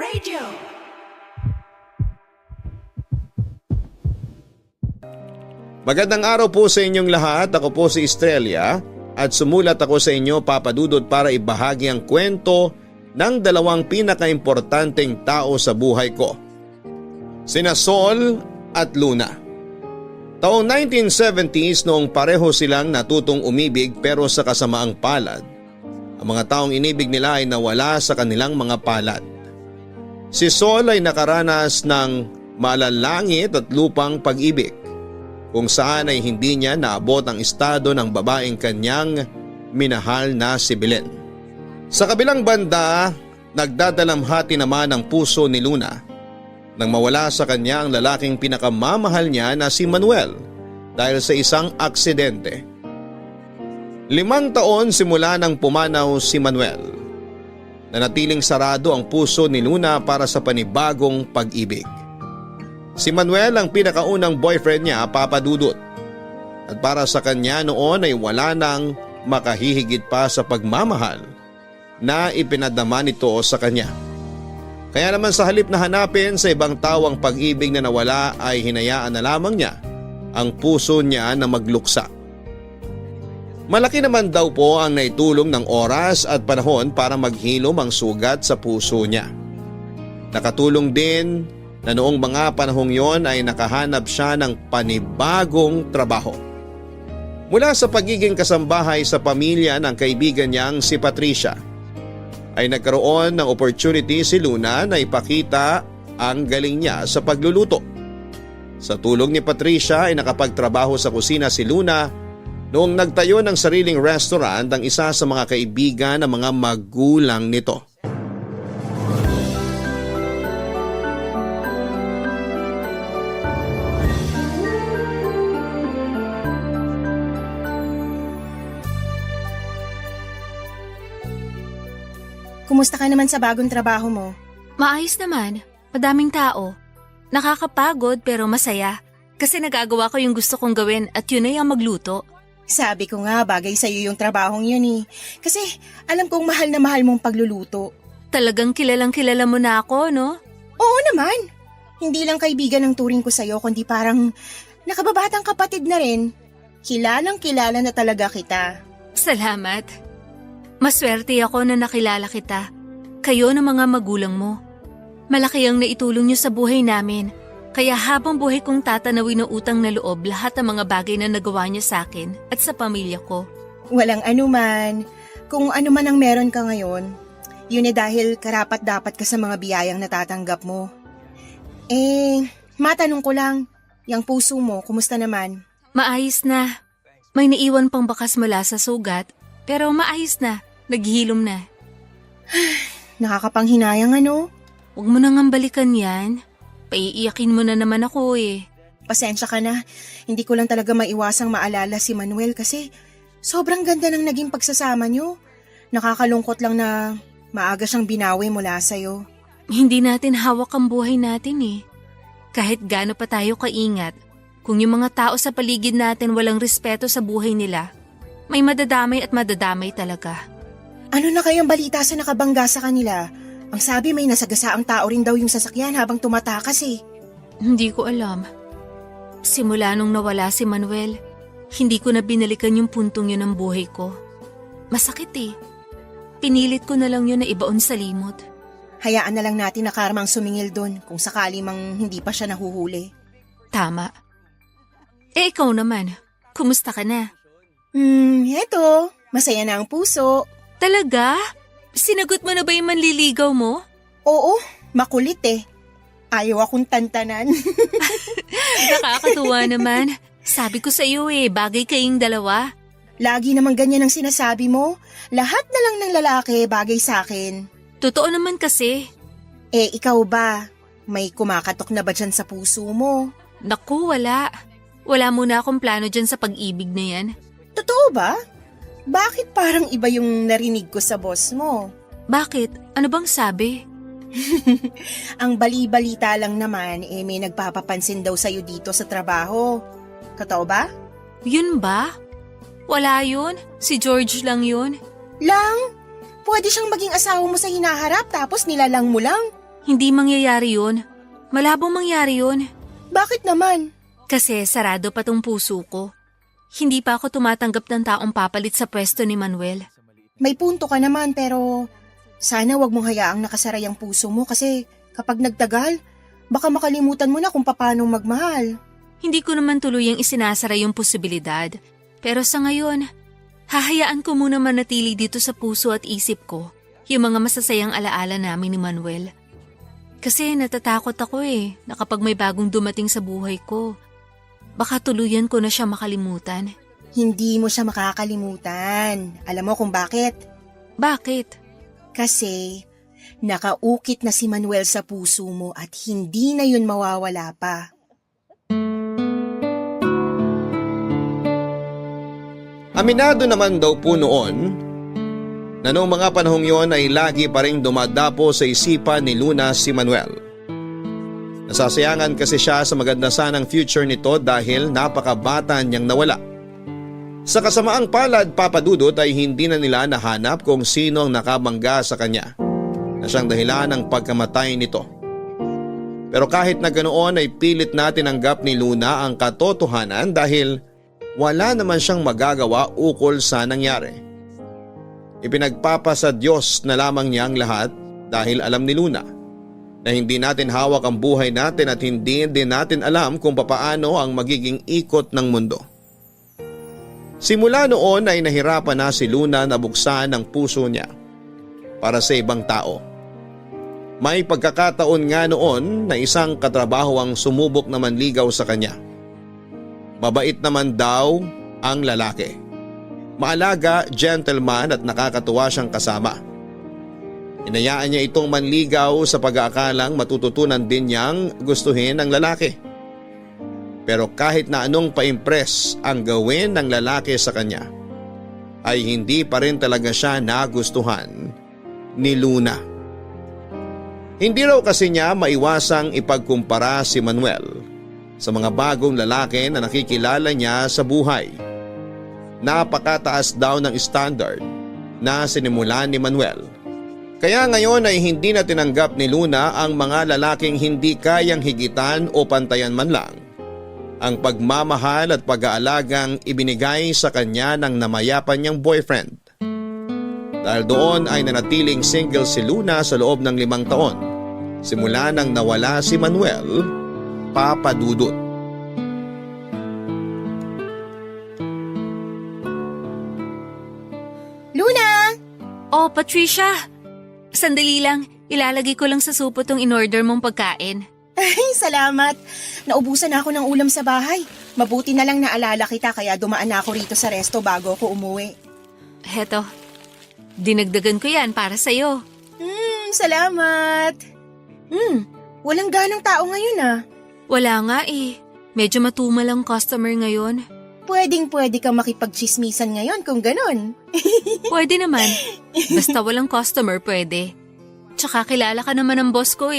Radio. Magandang araw po sa inyong lahat. Ako po si Estrella at sumulat ako sa inyo, Papa Dudut, para ibahagi ang kwento ng dalawang pinakaimportanteng tao sa buhay ko. Sina Sol at Luna. Taong 1970s noong pareho silang natutong umibig pero sa kasamaang palad. Ang mga taong inibig nila ay nawala sa kanilang mga palad. Si Sol ay nakaranas ng malalangit at lupang pag-ibig, kung saan ay hindi niya naabot ang estado ng babaeng kanyang minahal na si Belen. Sa kabilang banda, nagdadalamhati naman ang puso ni Luna nang mawala sa kanya ang lalaking pinakamamahal niya na si Manuel dahil sa isang aksidente. 5 taon simula nang pumanaw si Manuel. Nanatiling sarado ang puso ni Luna para sa panibagong pag-ibig. Si Manuel ang pinakaunang boyfriend niya, Papa Dudut. At para sa kanya noon ay wala nang makahihigit pa sa pagmamahal na ipinadama nito sa kanya. Kaya naman sa halip na hanapin sa ibang tao ang pag-ibig na nawala ay hinayaan na lamang niya ang puso niya na magluksa. Malaki naman daw po ang naitulong ng oras at panahon para maghilom ang sugat sa puso niya. Nakatulong din na noong mga panahong yon ay nakahanap siya ng panibagong trabaho. Mula sa pagiging kasambahay sa pamilya ng kaibigan niyang si Patricia, ay nagkaroon ng opportunity si Luna na ipakita ang galing niya sa pagluluto. Sa tulong ni Patricia ay nakapagtrabaho sa kusina si Luna noong nagtayo ng sariling restaurant ang isa sa mga kaibigan ng mga magulang nito. Kumusta ka naman sa bagong trabaho mo? Maayos naman. Madaming tao. Nakakapagod pero masaya. Kasi nagagawa ko yung gusto kong gawin at yun ay ang magluto. Sabi ko nga, bagay sa'yo yung trabahong yan eh. Kasi alam kong mahal na mahal mong pagluluto. Talagang kilalang kilala mo na ako, no? Oo naman. Hindi lang kaibigan ang turing ko sa'yo, kundi parang nakababatang kapatid na rin. Kilalang kilala na talaga kita. Salamat. Maswerte ako na nakilala kita. Kayo ng mga magulang mo. Malaki ang naitulong niyo sa buhay namin. Kaya habang buhay kong tatanawin ng utang na loob lahat ng mga bagay na nagawa niyo sa akin at sa pamilya ko. Walang anuman. Kung ano man ang meron ka ngayon, yun dahil karapat dapat ka sa mga biyayang natatanggap mo. Matanong ko lang, yung puso mo, kumusta naman? Maayos na. May naiwan pang bakas mula sa sugat, pero maayos na. Naghihilom na. Nakakapanghinayang ano? Huwag mo nang balikan yan. Paiiyakin mo na naman ako eh. Pasensya ka na. Hindi ko lang talaga maiwasang maalala si Manuel kasi sobrang ganda ng naging pagsasama niyo. Nakakalungkot lang na maaga siyang binawi mula sa'yo. Hindi natin hawak ang buhay natin eh. Kahit gaano pa tayo kaingat, kung yung mga tao sa paligid natin walang respeto sa buhay nila, may madadamay at madadamay talaga. Ano na kayang balita sa nakabangga sa kanila? Ang sabi may nasagasaang tao rin daw yung sasakyan habang tumatakas eh. Hindi ko alam. Simula nung nawala si Manuel, hindi ko na binalikan yung puntong yun ng buhay ko. Masakit eh. Pinilit ko na lang yun na ibaon sa limot. Hayaan na lang natin na karmang sumingil dun kung sakali mang hindi pa siya nahuhuli. Tama. Ikaw naman, kumusta ka na? Eto. Masaya na ang puso. Talaga? Sinagot mo na ba yung manliligaw mo? Oo, makulit eh. Ayaw akong tantanan. Nakakatuwa naman. Sabi ko sa iyo eh, bagay kayong dalawa. Lagi naman ganyan ang sinasabi mo. Lahat na lang ng lalaki bagay sa akin. Totoo naman kasi. Ikaw ba? May kumakatok na ba dyan sa puso mo? Naku, wala. Wala muna akong plano dyan sa pag-ibig na yan. Totoo ba? Bakit parang iba yung narinig ko sa boss mo? Bakit? Ano bang sabi? Ang bali-balita lang naman may nagpapapansin daw sa'yo dito sa trabaho. Totoo ba? Yun ba? Wala yun. Si George lang yun. Lang? Pwede siyang maging asawa mo sa hinaharap tapos nilalang mo lang? Hindi mangyayari yun. Malabong mangyari yun. Bakit naman? Kasi sarado pa tong puso ko. Hindi pa ako tumatanggap ng taong papalit sa pwesto ni Manuel. May punto ka naman pero sana wag mong hayaang nakasara yung puso mo kasi kapag nagtagal, baka makalimutan mo na kung paano magmahal. Hindi ko naman tuluyang isinasara yung posibilidad. Pero sa ngayon, hahayaan ko muna manatili dito sa puso at isip ko yung mga masasayang alaala namin ni Manuel. Kasi natatakot ako na kapag may bagong dumating sa buhay ko, baka tuluyan ko na siya makalimutan. Hindi mo siya makakalimutan. Alam mo kung bakit? Bakit? Kasi nakaukit na si Manuel sa puso mo at hindi na yun mawawala pa. Aminado naman daw po noon na noong mga panahong yon ay lagi pa rin dumadapo sa isipan ni Luna si Manuel. Nasasayangan kasi siya sa maganda sanang future nito dahil napakabata niyang nawala. Sa kasamaang palad, Papa Dudut, ay hindi na nila nahanap kung sino ang nakabangga sa kanya na siyang dahilan ng pagkamatay nito. Pero kahit na ganoon ay pilit na tinanggap ni Luna ang katotohanan dahil wala naman siyang magagawa ukol sa nangyari. Ipinagpapasa Diyos na lamang niya ang lahat dahil alam ni Luna na hindi natin hawak ang buhay natin at hindi din natin alam kung papaano ang magiging ikot ng mundo. Simula noon ay nahirapan na si Luna na buksan ang puso niya para sa ibang tao. May pagkakataon nga noon na isang katrabaho ang sumubok na manligaw sa kanya. Mabait naman daw ang lalaki. Maalaga, gentleman at nakakatuwa siyang kasama. Inayaan niya itong manligaw sa pag-aakalang matututunan din niyang gustuhin ang lalaki. Pero kahit na anong pa-impress ang gawin ng lalaki sa kanya, ay hindi pa rin talaga siya nagustuhan ni Luna. Hindi raw kasi niya maiwasang ipagkumpara si Manuel sa mga bagong lalaki na nakikilala niya sa buhay. Napakataas daw ng standard na sinimulan ni Manuel. Kaya ngayon ay hindi na tinanggap ni Luna ang mga lalaking hindi kayang higitan o pantayan man lang ang pagmamahal at pag-aalagang ibinigay sa kanya ng namayapan niyang boyfriend. Dahil doon ay nanatiling single si Luna sa loob ng 5 taon, simula nang nawala si Manuel, Papa Dudut. Luna! Oh, Patricia! Sandali lang, ilalagay ko lang sa supot tong in-order mong pagkain. Ay, salamat. Naubusan ako ng ulam sa bahay. Mabuti na lang naalala kita kaya dumaan na ako rito sa resto bago ako umuwi. Heto, dinagdagan ko yan para sa'yo. Salamat. Walang ganang tao ngayon ah. Wala nga Medyo matumal ang customer ngayon. Pwedeng-pwede ka makipagchismisan ngayon kung ganon. Pwede naman. Basta walang customer, pwede. Tsaka kilala ka naman ng boss ko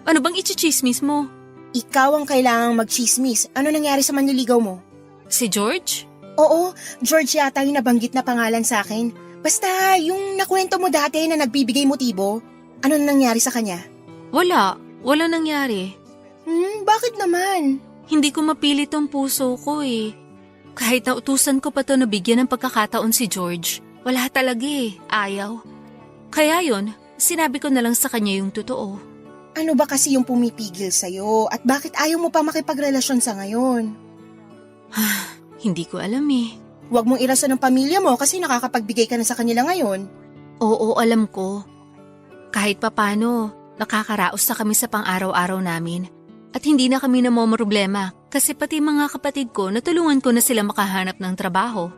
Ano bang ichichismis mo? Ikaw ang kailangang magchismis. Ano nangyari sa manliligaw mo? Si George? Oo, George yata yung nabanggit na pangalan sa akin. Basta yung nakwento mo dati na nagbibigay motibo. Ano nangyari sa kanya? Wala nangyari. Bakit naman? Hindi ko mapilit ang puso ko Kahit nautusan ko pa to na bigyan ng pagkakataon si George, wala talaga ayaw. Kaya yon, sinabi ko na lang sa kanya yung totoo. Ano ba kasi yung pumipigil sa'yo at bakit ayaw mo pa makipagrelasyon sa ngayon? Hindi ko alam Huwag mong irasan ng pamilya mo kasi nakakapagbigay ka na sa kanila ngayon. Oo, alam ko. Kahit papano, nakakaraos na kami sa pang-araw-araw namin. At hindi na kami namomroblema kasi pati mga kapatid ko natulungan ko na sila makahanap ng trabaho.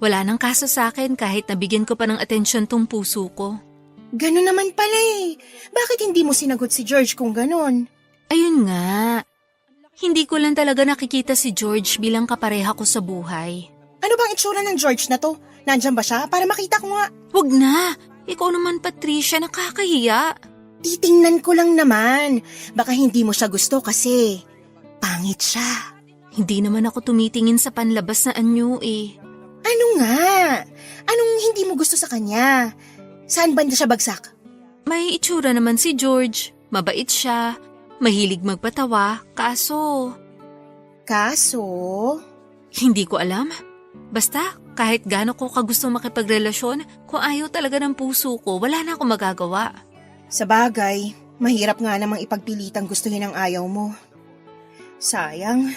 Wala nang kaso sa akin kahit nabigyan ko pa ng atensyon tong puso ko. Ganon naman pala Bakit hindi mo sinagot si George kung ganon? Ayun nga. Hindi ko lang talaga nakikita si George bilang kapareha ko sa buhay. Ano bang itsura ng George na to? Nandyan ba siya? Para makita ko nga. Huwag na. Ikaw naman, Patricia, nakakahiya. Titingnan ko lang naman. Baka hindi mo siya gusto kasi pangit siya. Hindi naman ako tumitingin sa panlabas na anyo Ano nga? Anong hindi mo gusto sa kanya? Saan banda siya bagsak? May itsura naman si George. Mabait siya. Mahilig magpatawa. Kaso, hindi ko alam. Basta, kahit gaano ko kagusto makipagrelasyon, kung ayaw talaga ng puso ko, wala na akong magagawa. Sa bagay, mahirap nga namang ipagpilitang gustuhin ang ayaw mo. Sayang.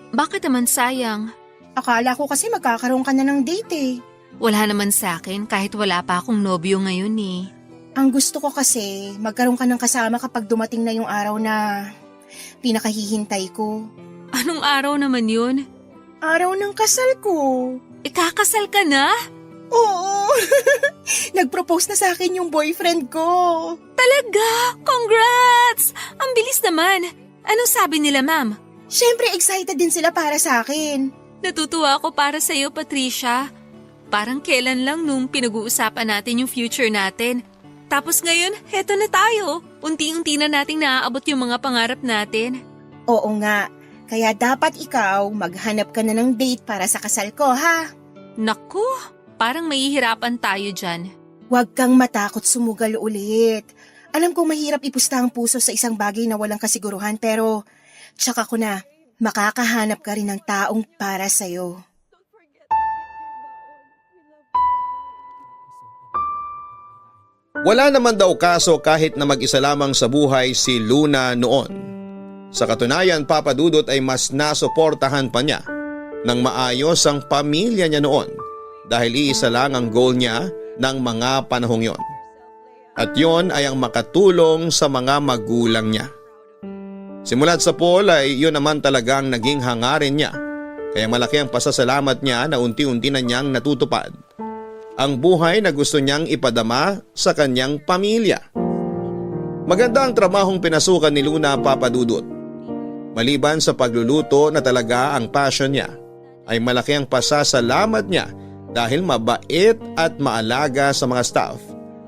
Bakit naman sayang? Akala ko kasi magkakaroon ka na ng date eh. Wala naman sa akin kahit wala pa akong nobyo ngayon eh. Ang gusto ko kasi, magkaroon ka ng kasama kapag dumating na yung araw na pinakahihintay ko. Anong araw naman yun? Araw ng kasal ko. Ikakasal ka na? Oo. Nag-propose na sa akin yung boyfriend ko. Talaga? Congrats! Ang bilis naman. Anong sabi nila, ma'am? Siyempre excited din sila para sa akin. Natutuwa ako para sa iyo, Patricia. Parang kailan lang nung pinag-uusapan natin yung future natin. Tapos ngayon, heto na tayo. Unti-unti na nating naaabot yung mga pangarap natin. Oo nga. Kaya dapat ikaw maghanap ka na ng date para sa kasal ko, ha? Naku, parang mahihirapan tayo dyan. Huwag kang matakot sumugal ulit. Alam kong mahirap ipusta ang puso sa isang bagay na walang kasiguruhan pero tsaka ko na makakahanap ka rin ng taong para sa'yo. Wala naman daw kaso kahit na mag-isa lamang sa buhay si Luna noon. Sa katunayan, Papa Dudut ay mas nasuportahan pa niya ng maayos ang pamilya niya noon dahil iisa lang ang goal niya ng mga panahong yon. At yon ay ang makatulong sa mga magulang niya. Simulat sa Paul ay yun naman talagang naging hangarin niya, kaya malaki ang pasasalamat niya na unti-unti na niyang natutupad ang buhay na gusto niyang ipadama sa kanyang pamilya. Maganda ang trabahong pinasukan ni Luna, Papa Dudut. Maliban sa pagluluto na talaga ang passion niya, ay malaki ang pasasalamat niya dahil mabait at maalaga sa mga staff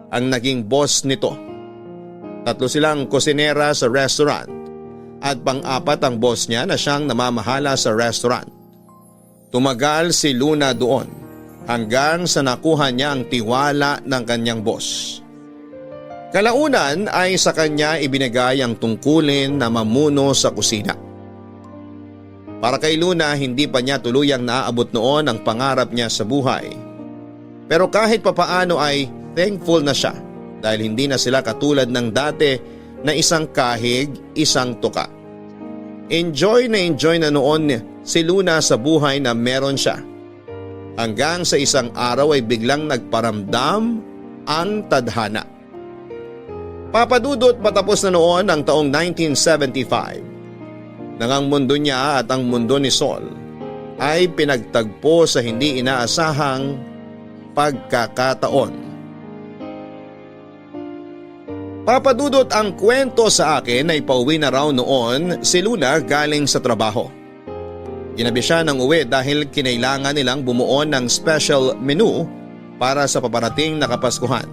ang naging boss nito. 3 silang kusinera sa restaurant at pang-4 ang boss niya na siyang namamahala sa restaurant. Tumagal si Luna doon hanggang sa nakuha niya ang tiwala ng kanyang boss. Kalaunan ay sa kanya ibinigay ang tungkulin na mamuno sa kusina. Para kay Luna, hindi pa niya tuluyang naaabot noon ang pangarap niya sa buhay. Pero kahit papaano ay thankful na siya dahil hindi na sila katulad ng dati na isang kahig, isang tuka. Enjoy na noon si Luna sa buhay na meron siya. Hanggang sa isang araw ay biglang nagparamdam ang tadhana. Papa Dudut, patapos na noon ang taong 1975. Nang ang mundo niya at ang mundo ni Sol ay pinagtagpo sa hindi inaasahang pagkakataon. Papa Dudut, ang kwento sa akin ay pauwi na raw noon si Luna galing sa trabaho. Ginabi siya ng uwi dahil kinailangan nilang bumuo ng special menu para sa paparating na Kapaskuhan.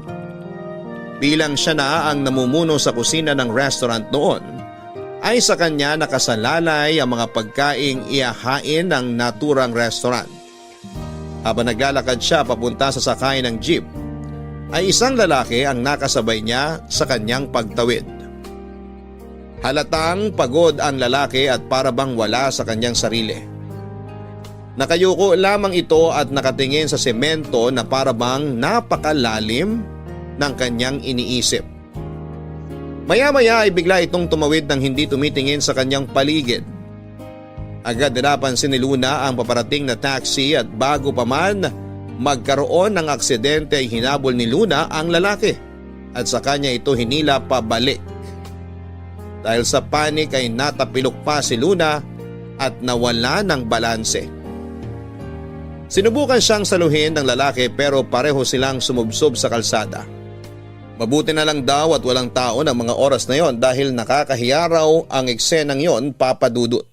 Bilang siya na ang namumuno sa kusina ng restaurant noon, ay sa kanya nakasalalay ang mga pagkaing ihahain ng naturang restaurant. Habang naglalakad siya papunta sa sakay ng jeep, ay isang lalaki ang nakasabay niya sa kanyang pagtawid. Halatang pagod ang lalaki at parabang wala sa kanyang sarili. Nakayuko lamang ito at nakatingin sa semento na parabang napakalalim ng kanyang iniisip. Maya-maya ay bigla itong tumawid nang hindi tumitingin sa kanyang paligid. Agad napansin ni Luna ang paparating na taxi at bago pa man magkaroon ng aksidente ay hinabol ni Luna ang lalaki at sa kanya ito hinila pabalik. Dahil sa panik ay natapilok pa si Luna at nawala ng balanse. Sinubukan siyang saluhin ng lalaki pero pareho silang sumubsob sa kalsada. Mabuti na lang daw at walang tao ng mga oras na yon dahil nakakahiya raw ang eksenang yon, Papa Dudut.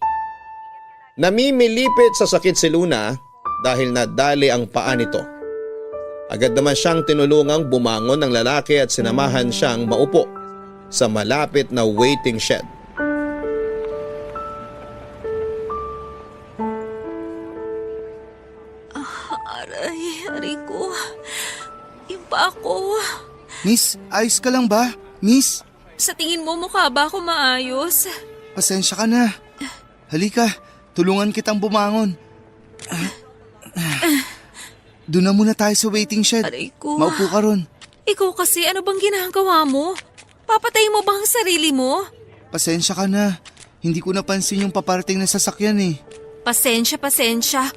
Namimilipit sa sakit si Luna dahil nadali ang paa nito. Agad naman siyang tinulungang bumangon ng lalaki at sinamahan siyang maupo sa malapit na waiting shed. Aray ko. Yung paa ko. Miss, ayos ka lang ba? Miss, Sa tingin mo mukha ba ako maayos? pasensya ka na. Halika, tulungan kitang bumangon. Doon na muna tayo sa waiting shed. Aray ko. Maupo ka ron. Ikaw kasi, ano bang ginagawa mo? Papatay mo ba ang sarili mo? Pasensya ka na. Hindi ko napansin yung paparating na sasakyan eh. Pasensya.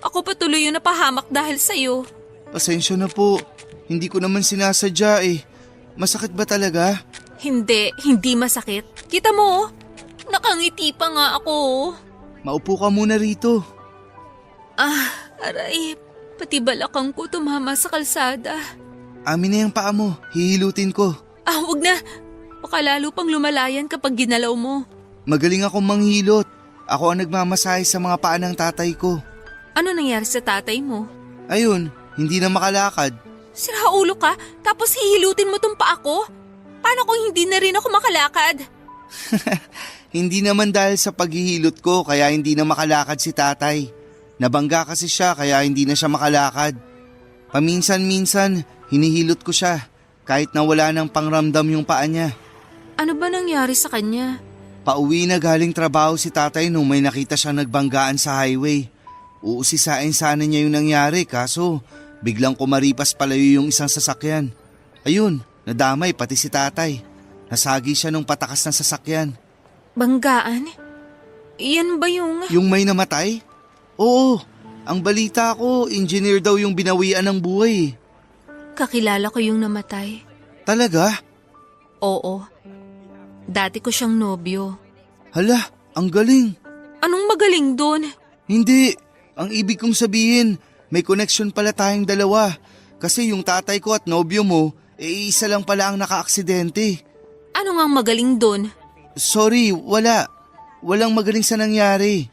Ako patuloy yung napahamak dahil sa'yo. Pasensya na po. Hindi ko naman sinasadya eh. Masakit ba talaga? Hindi masakit. Kita mo, nakangiti pa nga ako. Maupo ka muna rito. Aray, pati balakang ko tumama sa kalsada. Amin na yung paa mo. Hihilutin ko. Wag na. Baka lalo pang lumalayan kapag ginalaw mo. Magaling akong manghilot. Ako ang nagmamasahe sa mga paa ng tatay ko. Ano nangyari sa tatay mo? Ayun, hindi na makalakad. Siraulo ka, tapos hihilutin mo tong paa ko? Paano kung hindi na rin ako makalakad? Hindi naman dahil sa paghihilot ko kaya hindi na makalakad si tatay. Nabangga kasi siya kaya hindi na siya makalakad. Paminsan-minsan, hinihilot ko siya kahit na wala ng pangramdam yung paa niya. Ano ba nangyari sa kanya? Pauwi na galing trabaho si tatay nung may nakita siyang nagbanggaan sa highway. Uusisain sana niya yung nangyari kaso biglang kumaripas palayo yung isang sasakyan. Ayun, nadamay pati si tatay. Nasagi siya nung patakas ng sasakyan. Banggaan? Iyan ba yung... Yung may namatay? Oo, ang balita ko, engineer daw yung binawian ng buhay. Kakilala ko yung namatay. Talaga? Oo. Dati ko siyang nobyo. Hala, ang galing. Anong magaling doon? Hindi, ang ibig kong sabihin, may connection pala tayong dalawa. Kasi yung tatay ko at nobyo mo, isa lang pala ang nakaaksidente. Ano nga magaling doon? Sorry, wala. Walang magaling sa nangyari.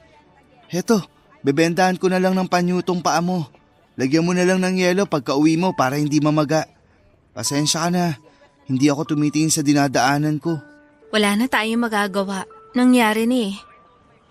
Heto, bebendahan ko na lang ng panyo tong paa mo. Lagyan mo na lang ng yelo pagka uwi mo para hindi mamaga. Pasensya ka na, hindi ako tumitingin sa dinadaanan ko. Wala na tayong magagawa. Nangyari na eh.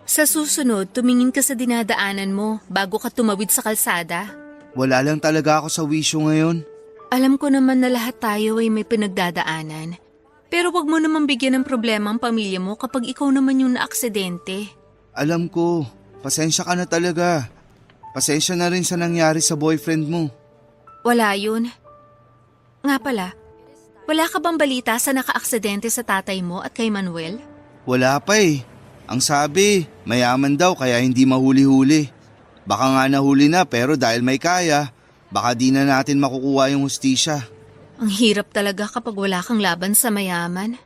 Sa susunod, tumingin ka sa dinadaanan mo bago ka tumawid sa kalsada. Wala lang talaga ako sa wisyo ngayon. Alam ko naman na lahat tayo ay may pinagdadaanan. Pero wag mo naman bigyan ng problema ang pamilya mo kapag ikaw naman yung naaksidente. Alam ko, pasensya ka na talaga. Pasensya na rin sa nangyari sa boyfriend mo. Wala yun. Nga pala, wala ka bang balita sa nakaaksidente sa tatay mo at kay Manuel? Wala pa eh. Ang sabi, mayaman daw kaya hindi mahuli-huli. Baka nga nahuli na pero dahil may kaya, baka di na natin makukuha yung hustisya. Ang hirap talaga kapag wala kang laban sa mayaman.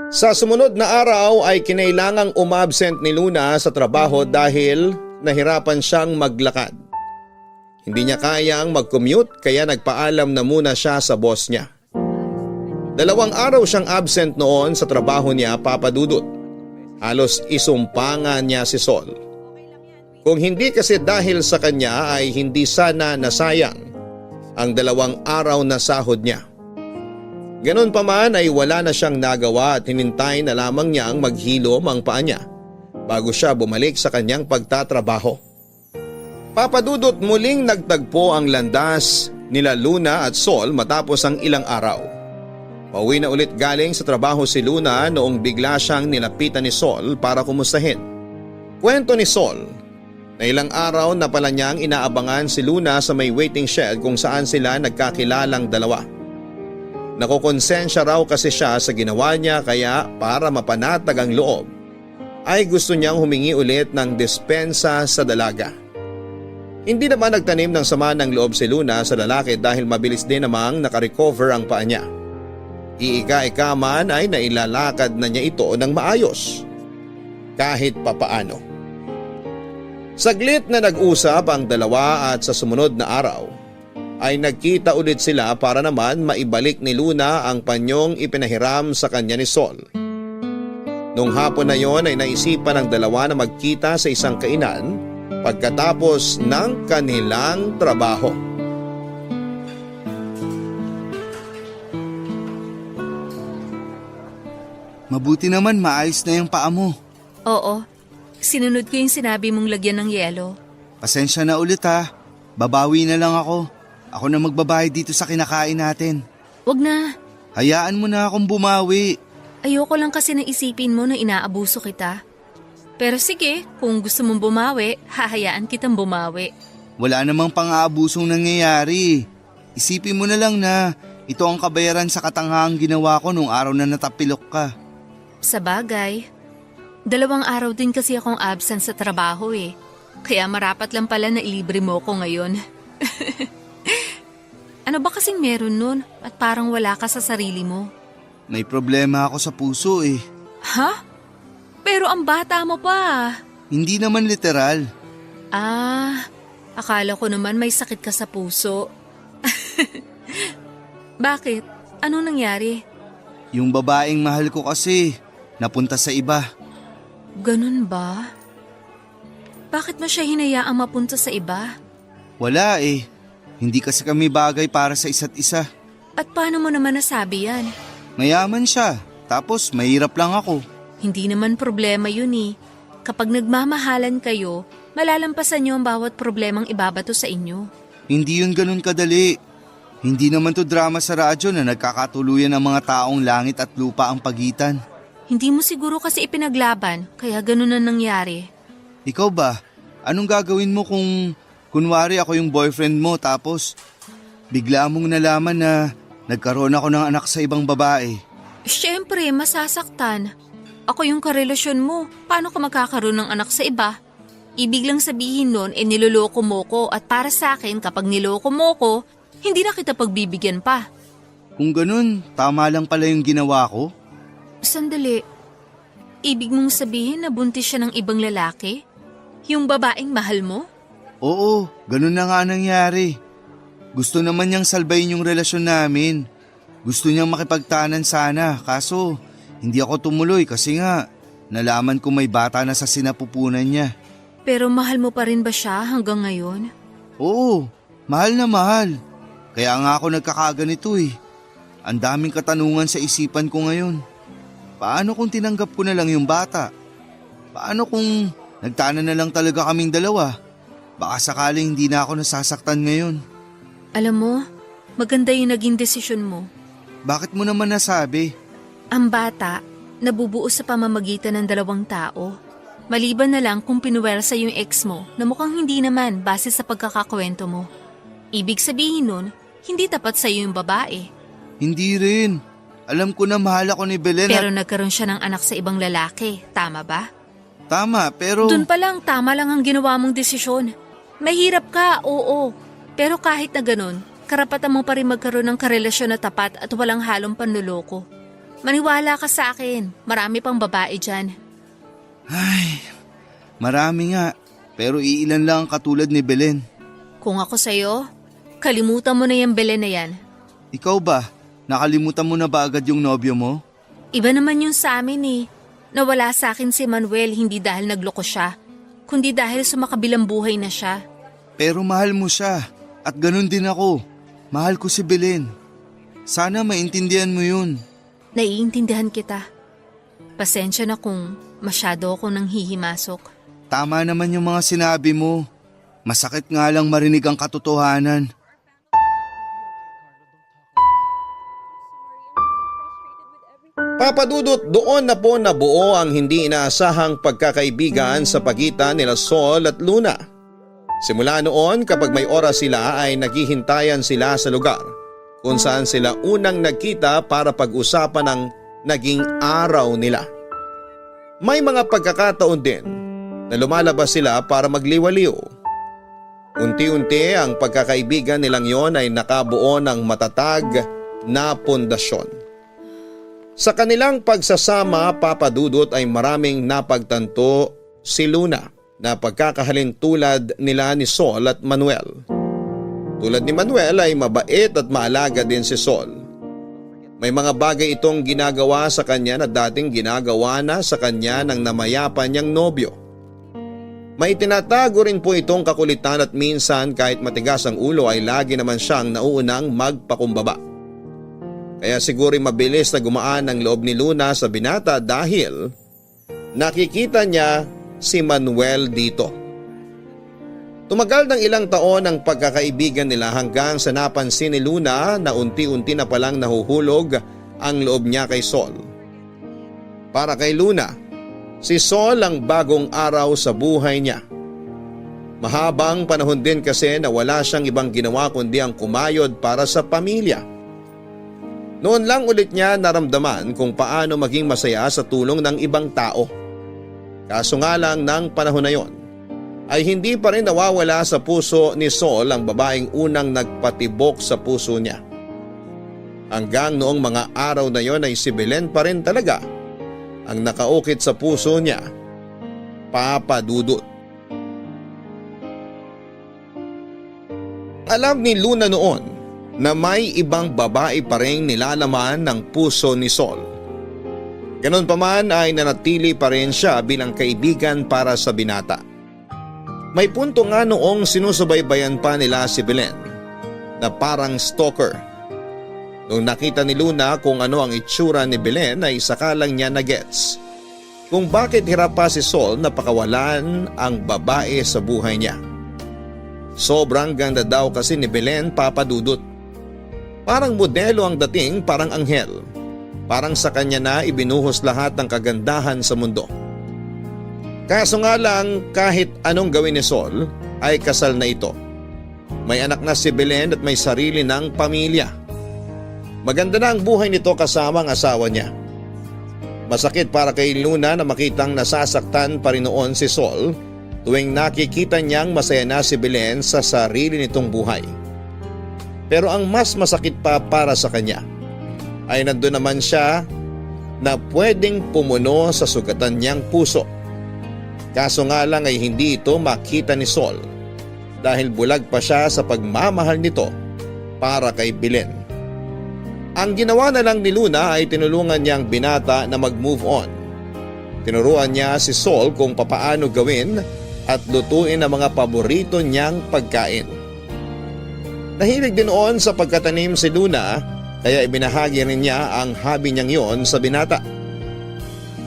Sa sumunod na araw ay kinailangang umabsent ni Luna sa trabaho dahil nahirapan siyang maglakad. Hindi niya kayang mag-commute kaya nagpaalam na muna siya sa boss niya. 2 araw siyang absent noon sa trabaho niya, Papa Dudut. Halos isumpangan niya si Sol. Kung hindi kasi dahil sa kanya ay hindi sana nasayang ang 2 araw na sahod niya. Ganon pa man ay wala na siyang nagawa at hinintay na lamang niyang maghilom ang paa niya bago siya bumalik sa kanyang pagtatrabaho. Papa Dudut, muling nagtagpo ang landas nila Luna at Sol matapos ang ilang araw. Pauwi na ulit galing sa trabaho si Luna noong bigla siyang nilapitan ni Sol para kumustahin. Kwento ni Sol na ilang araw na pala niyang inaabangan si Luna sa may waiting shed kung saan sila nagkakilalang dalawa. Nakokonsensya raw kasi siya sa ginawa niya kaya para mapanatag ang loob ay gusto niyang humingi ulit ng dispensa sa dalaga. Hindi naman nagtanim ng sama ng loob si Luna sa lalaki dahil mabilis din namang nakarecover ang paa niya. Iika-ika man ay nailalakad na niya ito ng maayos kahit papaano. Saglit na nag-usap ang dalawa at sa sumunod na araw ay nagkita ulit sila para naman maibalik ni Luna ang panyong ipinahiram sa kanya ni Sol. Nung hapon na yon ay naisipan ng dalawa na magkita sa isang kainan pagkatapos ng kanilang trabaho. Mabuti naman maayos na yung paa mo. Oo, sinunod ko yung sinabi mong lagyan ng yelo. Pasensya na ulit ha. Babawi na lang ako. Ako na magbabayad dito sa kinakain natin. Wag na. Hayaan mo na akong bumawi. Ayoko lang kasi na isipin mo na inaabuso kita. Pero sige, kung gusto mong bumawi, hahayaan kitang bumawi. Wala namang pang-aabusong nangyayari. Isipin mo na lang na ito ang kabayaran sa katanghang ginawa ko nung araw na natapilok ka. Sa bagay, 2 araw din kasi akong absent sa trabaho eh. Kaya marapat lang pala na ilibre mo ko ngayon. Ano ba kasing meron nun at parang wala ka sa sarili mo? May problema ako sa puso eh. Ha? Pero ang bata mo pa. Hindi naman literal. Akala ko naman may sakit ka sa puso. Bakit? Ano nangyari? Yung babaeng mahal ko kasi, napunta sa iba. Ganun ba? Bakit mo siya hinayaang mapunta sa iba? Wala eh. Hindi kasi kami bagay para sa isa't isa. At paano mo naman nasabi yan? Mayaman siya, tapos mahirap lang ako. Hindi naman problema yun eh. Kapag nagmamahalan kayo, malalampasan niyo ang bawat problemang ibabato sa inyo. Hindi yun ganun kadali. Hindi naman to drama sa radyo na nagkakatuluyan ng mga taong langit at lupa ang pagitan. Hindi mo siguro kasi ipinaglaban, kaya ganun na nangyari. Ikaw ba? Anong gagawin mo kung kunwari ako yung boyfriend mo tapos bigla mong nalaman na nagkaroon ako ng anak sa ibang babae? Siyempre, masasaktan. Ako yung karelasyon mo. Paano ka magkakaroon ng anak sa iba? Ibig lang sabihin nun, niloloko mo ko at para sa akin kapag niloko mo ko, hindi na kita pagbibigyan pa. Kung ganun, tama lang pala yung ginawa ko? Sandali. Ibig mong sabihin na buntis siya ng ibang lalaki? Yung babaeng mahal mo? Oo, ganun na nga nangyari. Gusto naman niyang salbayin yung relasyon namin. Gusto niyang makipagtanan sana, kaso hindi ako tumuloy kasi nga nalaman ko may bata na sa sinapupunan niya. Pero mahal mo pa rin ba siya hanggang ngayon? Oo, mahal na mahal. Kaya nga ako nagkakaganito eh. Ang daming katanungan sa isipan ko ngayon. Paano kung tinanggap ko na lang yung bata? Paano kung nagtanan na lang talaga kaming dalawa? Baka sakaling hindi na ako nasasaktan ngayon. Alam mo, maganda yung naging desisyon mo. Bakit mo naman nasabi? Ang bata, nabubuo sa pamamagitan ng 2 tao. Maliban na lang kung pinuwersa yung ex mo na mukhang hindi naman base sa pagkakakwento mo. Ibig sabihin nun, hindi tapat sa'yo yung babae. Hindi rin. Alam ko na mahal ako ni Belen Pero nagkaroon siya ng anak sa ibang lalaki, tama ba? Tama, pero... Doon pa lang, tama lang ang ginawa mong desisyon. Mahirap ka, oo. Pero kahit na ganun, karapatan mo pa rin magkaroon ng karelasyon na tapat at walang halong panluloko. Maniwala ka sa akin, marami pang babae dyan. Ay, marami nga. Pero iilan lang ang katulad ni Belen. Kung ako sa'yo, kalimutan mo na yung Belen na yan. Ikaw ba? Nakalimutan mo na ba agad yung nobyo mo? Iba naman yung sa amin eh. Nawala sa akin si Manuel hindi dahil nagloko siya, kundi dahil sumakabilang buhay na siya. Pero mahal mo siya. At ganun din ako. Mahal ko si Belen. Sana maintindihan mo yun. Naiintindihan kita. Pasensya na kung masyado ako nang hihimasok. Tama naman yung mga sinabi mo. Masakit nga lang marinig ang katotohanan. Papadudot, doon na po nabuo ang hindi inaasahang pagkakaibigan sa pagitan nila Sol at Luna. Simula noon kapag may oras sila ay naghihintayan sila sa lugar kung saan sila unang nagkita para pag-usapan ang naging araw nila. May mga pagkakataon din na lumalabas sila para magliwaliw. Unti-unti ang pagkakaibigan nilang yon ay nakabuo ng matatag na pundasyon. Sa kanilang pagsasama, papadudot, ay maraming napagtanto si Luna na pagkakahalin tulad nila ni Sol at Manuel. Tulad ni Manuel ay mabait at maalaga din si Sol. May mga bagay itong ginagawa sa kanya na dating ginagawa na sa kanya ng namayapan niyang nobyo. May tinatago rin po itong kakulitan at minsan kahit matigas ang ulo ay lagi naman siyang nauunang magpakumbaba. Kaya siguro'y mabilis na gumaan ang loob ni Luna sa binata dahil nakikita niya si Manuel dito. Tumagal ng ilang taon ang pagkakaibigan nila hanggang sa napansin ni Luna na unti-unti na palang nahuhulog ang loob niya kay Sol. Para kay Luna, si Sol ang bagong araw sa buhay niya. Mahabang panahon din kasi na wala siyang ibang ginawa kundi ang kumayod para sa pamilya. Noon lang ulit niya naramdaman kung paano maging masaya sa tulong ng ibang tao. Kaso nga lang ng panahon na yon, ay hindi pa rin nawawala sa puso ni Sol ang babaeng unang nagpatibok sa puso niya. Hanggang noong mga araw na yon ay si Belen pa rin talaga ang nakaukit sa puso niya, Papa Dudut. Alam ni Luna noon na may ibang babae pa rin nilalaman ng puso ni Sol. Ganon pa man ay nanatili pa rin siya bilang kaibigan para sa binata. May punto nga noong sinusubaybayan pa nila si Belen na parang stalker. Nung nakita ni Luna kung ano ang itsura ni Belen ay saka lang niya na-gets kung bakit hirap pa si Sol na pakawalan ang babae sa buhay niya. Sobrang ganda daw kasi ni Belen, Papa Dudut. Parang modelo ang dating, parang anghel. Parang sa kanya na ibinuhos lahat ng kagandahan sa mundo. Kaso nga lang kahit anong gawin ni Sol ay kasal na ito. May anak na si Belen at may sarili ng pamilya. Maganda na ang buhay nito kasama ang asawa niya. Masakit para kay Luna na makitang nasasaktan pa rin noon si Sol tuwing nakikita niyang masaya na si Belen sa sarili nitong buhay. Pero ang mas masakit pa para sa kanya ay nandun naman siya na pwedeng pumuno sa sugatan niyang puso. Kaso nga lang ay hindi ito makita ni Sol dahil bulag pa siya sa pagmamahal nito para kay Belen. Ang ginawa na lang ni Luna ay tinulungan niyang binata na mag-move on. Tinuruan niya si Sol kung papaano gawin at lutuin ang mga paborito niyang pagkain. Nahilig din noon sa pagkatanim si Luna kaya ibinahagi rin niya ang hobby niyang yon sa binata.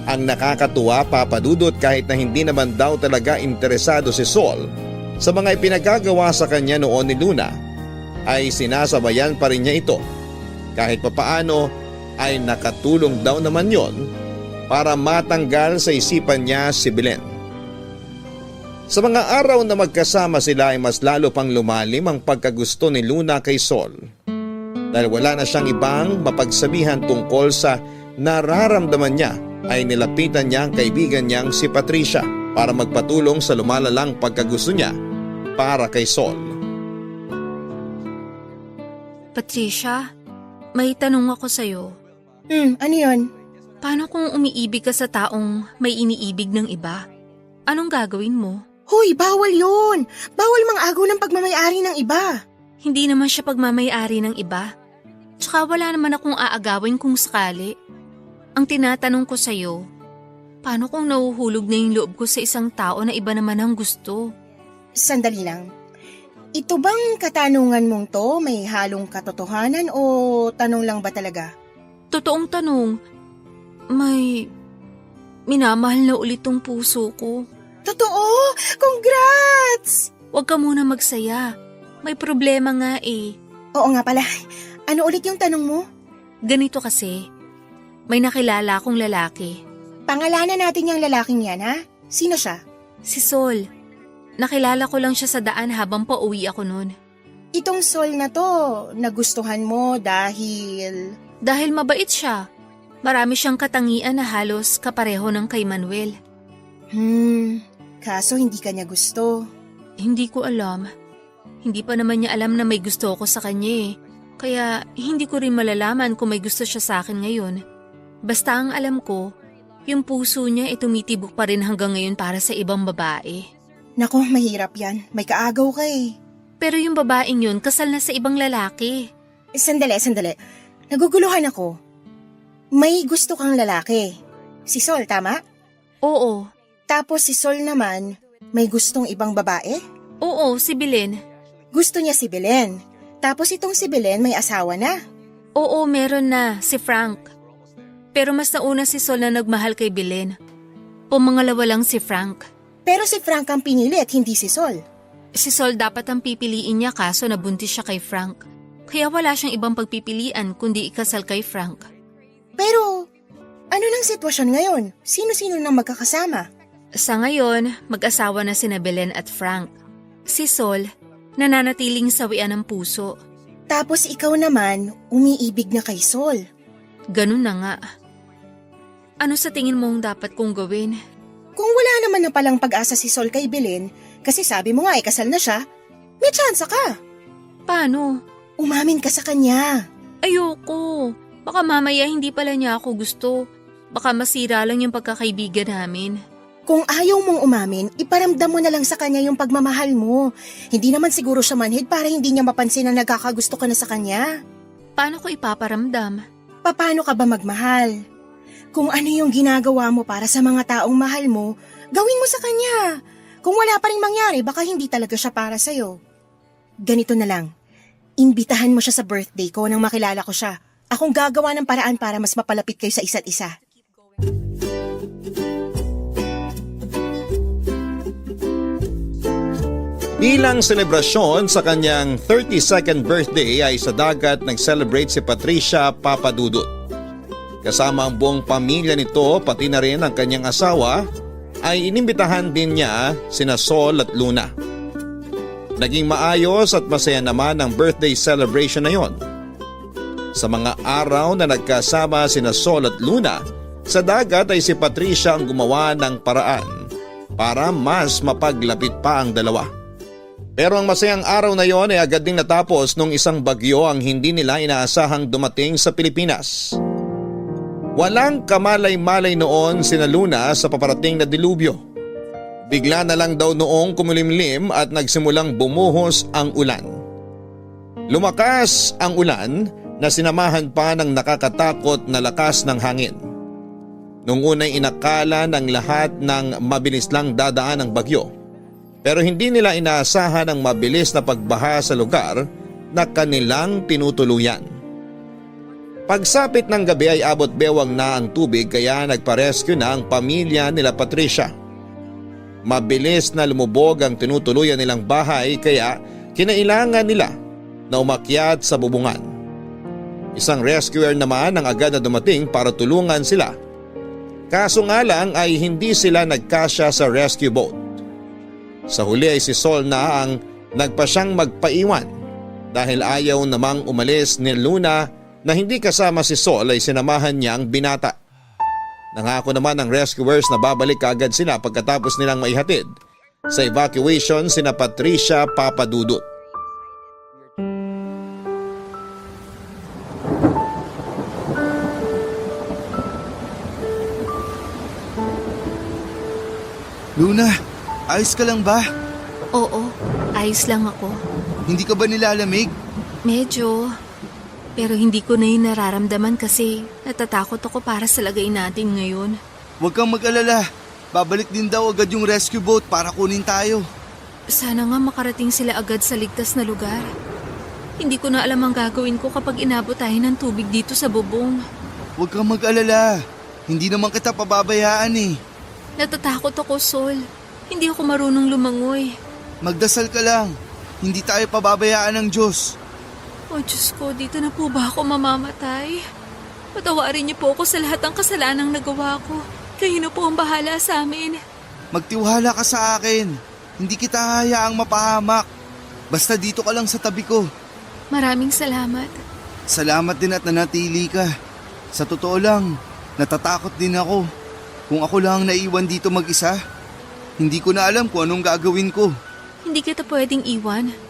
Ang nakakatuwa, Papa Dudut, kahit na hindi naman daw talaga interesado si Sol sa mga ipinagagawa sa kanya noon ni Luna, ay sinasabayan pa rin niya ito. Kahit papaano ay nakatulong daw naman yon para matanggal sa isipan niya si Belen. Sa mga araw na magkasama sila ay mas lalo pang lumalim ang pagkagusto ni Luna kay Sol. Dahil wala na siyang ibang mapagsabihan tungkol sa nararamdaman niya, ay nilapitan niya ang kaibigan niyang si Patricia para magpatulong sa lumalalang pagkagusto niya para kay Sol. Patricia, may tanong ako sa'yo. Ano yun? Paano kung umiibig ka sa taong may iniibig ng iba? Anong gagawin mo? Hoy, bawal yun! Bawal mang-agaw ng pagmamayari ng iba. Hindi naman siya pagmamayari ng iba. Tsaka wala naman akong aagawin kung sakali. Ang tinatanong ko sa'yo, paano kung nahuhulog na yung loob ko sa isang tao na iba naman ang gusto? Sandali lang. Ito bang katanungan mong to may halong katotohanan o tanong lang ba talaga? Totoong tanong, may minamahal na ulit tong puso ko. Totoo! Congrats! Huwag ka muna magsaya. May problema nga eh. Oo nga pala. Ano ulit yung tanong mo? Ganito kasi, may nakilala akong lalaki. Pangalanan natin yung lalaking yan, ha? Sino siya? Si Sol. Nakilala ko lang siya sa daan habang pauwi ako noon. Itong Sol na to, nagustuhan mo dahil... Dahil mabait siya. Marami siyang katangian na halos kapareho ng kay Manuel. Kaso hindi kanya gusto. Hindi ko alam. Hindi pa naman niya alam na may gusto ako sa kanya eh. Kaya hindi ko rin malalaman kung may gusto siya sa akin ngayon. Basta ang alam ko, yung puso niya ay tumitibok pa rin hanggang ngayon para sa ibang babae. Nako, mahirap yan. May kaagaw ka eh. Pero yung babaeng yun kasal na sa ibang lalaki. Sandali. Naguguluhan ako. May gusto kang lalaki. Si Sol, tama? Oo. Tapos si Sol naman, may gustong ibang babae? Oo, si Belen. Gusto niya si Belen. Tapos itong si Belen may asawa na. Oo, meron na, si Frank. Pero mas nauna si Sol na nagmahal kay Belen. Pumangalawa lang si Frank. Pero si Frank ang pinili at hindi si Sol. Si Sol dapat ang pipiliin niya kaso nabuntis siya kay Frank. Kaya wala siyang ibang pagpipilian kundi ikasal kay Frank. Pero, ano nang sitwasyon ngayon? Sino-sino nang magkakasama? Sa ngayon, mag-asawa na sina Belen at Frank. Si Sol, nananatiling sawian ng puso. Tapos ikaw naman, umiibig na kay Sol. Ganun na nga. Ano sa tingin mong dapat kong gawin? Kung wala naman na palang pag-asa si Sol kay Belen, kasi sabi mo nga kasal na siya, may tsansa ka. Paano? Umamin ka sa kanya. Ayoko. Baka mamaya hindi pala niya ako gusto. Baka masira lang yung pagkakaibigan namin. Kung ayaw mong umamin, iparamdam mo na lang sa kanya yung pagmamahal mo. Hindi naman siguro siya manhid para hindi niya mapansin na nagkakagusto ka na sa kanya. Paano ko ipaparamdam? Paano ka ba magmahal? Kung ano yung ginagawa mo para sa mga taong mahal mo, gawin mo sa kanya. Kung wala pa rin mangyari, baka hindi talaga siya para sa'yo. Ganito na lang. Imbitahan mo siya sa birthday ko nang makilala ko siya. Akong gagawa ng paraan para mas mapalapit kayo sa isa't isa. Bilang selebrasyon sa kanyang 32nd birthday ay sa dagat nag-celebrate si Patricia Papadudut. Kasama ang buong pamilya nito pati na rin ang kanyang asawa ay inimbitahan din niya sina Sol at Luna. Naging maayos at masaya naman ang birthday celebration na yon. Sa mga araw na nagkasama sina Sol at Luna, sa dagat ay si Patricia ang gumawa ng paraan para mas mapaglapit pa ang dalawa. Pero ang masayang araw na yon ay agad ding natapos nung isang bagyo ang hindi nila inaasahang dumating sa Pilipinas. Walang kamalay-malay noon sina Luna sa paparating na dilubyo. Bigla na lang daw noong kumulimlim at nagsimulang bumuhos ang ulan. Lumakas ang ulan na sinamahan pa ng nakakatakot na lakas ng hangin. Nung unay inakala ng lahat ng mabilis lang dadaan ang bagyo. Pero hindi nila inaasahan ang mabilis na pagbaha sa lugar na kanilang tinutuluyan. Pagsapit ng gabi ay abot bewang na ang tubig kaya nagpa-rescue na ang pamilya nila Patricia. Mabilis na lumubog ang tinutuluyan nilang bahay kaya kinailangan nila na umakyat sa bubungan. Isang rescuer naman ang agad na dumating para tulungan sila. Kaso nga lang ay hindi sila nagkasya sa rescue boat. Sa huli ay si Sol na ang nagpasyang magpaiwan dahil ayaw namang umalis ni Luna na hindi kasama si Sol ay sinamahan niya ang binata. Nangako naman ng rescuers na babalik agad sila pagkatapos nilang maihatid sa evacuation sina Patricia Papadudut. Luna, ayos ka lang ba? Oo, ayos lang ako. Hindi ka ba nilalamig? Medyo. Pero hindi ko na yun nararamdaman kasi natatakot ako para sa lagay natin ngayon. Huwag kang mag-alala. Babalik din daw agad yung rescue boat para kunin tayo. Sana nga makarating sila agad sa ligtas na lugar. Hindi ko na alam ang gagawin ko kapag inabot tayo ng tubig dito sa bubong. Huwag kang mag-alala. Hindi naman kita pababayaan eh. Natatakot ako, Sol. Hindi ako marunong lumangoy. Magdasal ka lang. Hindi tayo pababayaan ng Diyos. Oh Diyos ko, dito na po ba ako mamamatay? Patawarin niyo po ako sa lahat ng kasalanang nagawa ko. Kayo na po ang bahala sa amin. Magtiwala ka sa akin. Hindi kita hayaang mapahamak. Basta dito ka lang sa tabi ko. Maraming salamat. Salamat din at nanatili ka. Sa totoo lang, natatakot din ako. Kung ako lang naiwan dito mag-isa, hindi ko na alam kung anong gagawin ko. Hindi kita pwedeng iwan.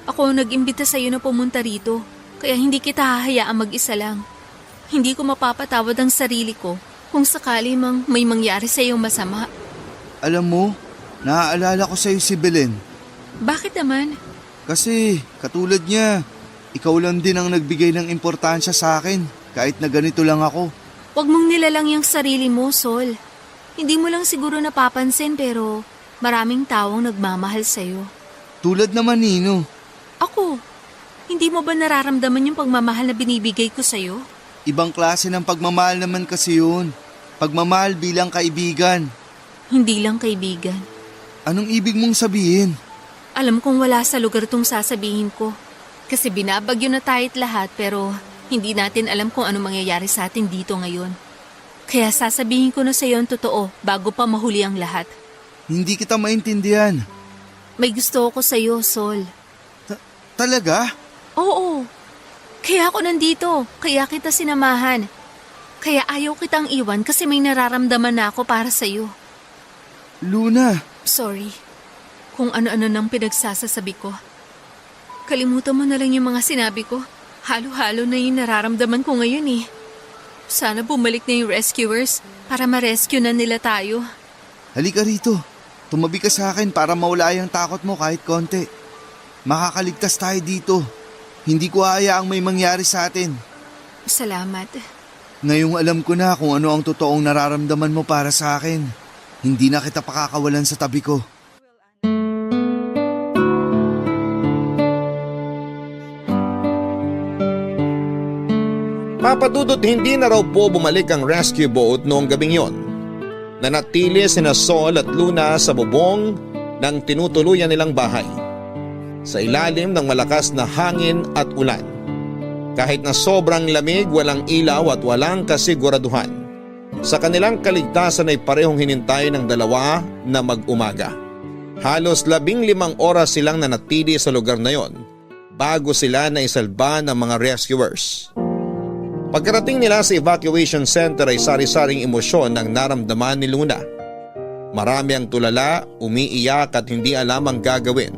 Ako ang nag-imbita sa iyo na pumunta rito, kaya hindi kita hahayaang mag-isa lang. Hindi ko mapapatawad ang sarili ko kung sakali mang may mangyari sa iyong masama. Alam mo, naaalala ko sa iyo si Belen. Bakit naman? Kasi katulad niya, ikaw lang din ang nagbigay ng importansya sa akin kahit na ganito lang ako. Huwag mong nilalang yung sarili mo, Sol. Hindi mo lang siguro napapansin pero maraming taong nagmamahal sa'yo. Tulad naman Nino. Ako, hindi mo ba nararamdaman yung pagmamahal na binibigay ko sa'yo? Ibang klase ng pagmamahal naman kasi yun. Pagmamahal bilang kaibigan. Hindi lang kaibigan. Anong ibig mong sabihin? Alam kong wala sa lugar tong sasabihin ko. Kasi binabagyo na tayo't lahat pero hindi natin alam kung ano mangyayari sa atin dito ngayon. Kaya sasabihin ko na sa iyo ang totoo bago pa mahuli ang lahat. Hindi kita maintindihan. May gusto ako sa iyo, Sol. Talaga? Oo. Kaya ako nandito. Kaya kita sinamahan. Kaya ayaw kitang iwan kasi may nararamdaman na ako para sa iyo. Luna. Sorry. Kung ano-ano nang pinagsasasabi ko. Kalimutan mo na lang yung mga sinabi ko. Halo-halo na yung nararamdaman ko ngayon eh. Sana bumalik na yung rescuers para ma-rescue na nila tayo. Halika rito. Tumabi ka sa akin para mawala yung takot mo kahit konti. Makakaligtas tayo dito. Hindi ko hayaang may mangyari sa atin. Salamat. Ngayong alam ko na kung ano ang totoong nararamdaman mo para sa akin. Hindi na kita pakakawalan sa tabi ko. Papadudot hindi na raw po bumalik ang rescue boat noong gabing yon. Nanatili sina Sol at Luna sa bubong ng tinutuluyan nilang bahay. Sa ilalim ng malakas na hangin at ulan. Kahit na sobrang lamig, walang ilaw at walang kasiguraduhan. Sa kanilang kaligtasan ay parehong hinintay ng dalawa na mag-umaga. Halos 15 oras silang nanatili sa lugar na yon bago sila naisalba ng mga rescuers. Pagkarating nila sa evacuation center ay sari-saring emosyon ang naramdaman ni Luna. Marami ang tulala, umiiyak at hindi alam ang gagawin.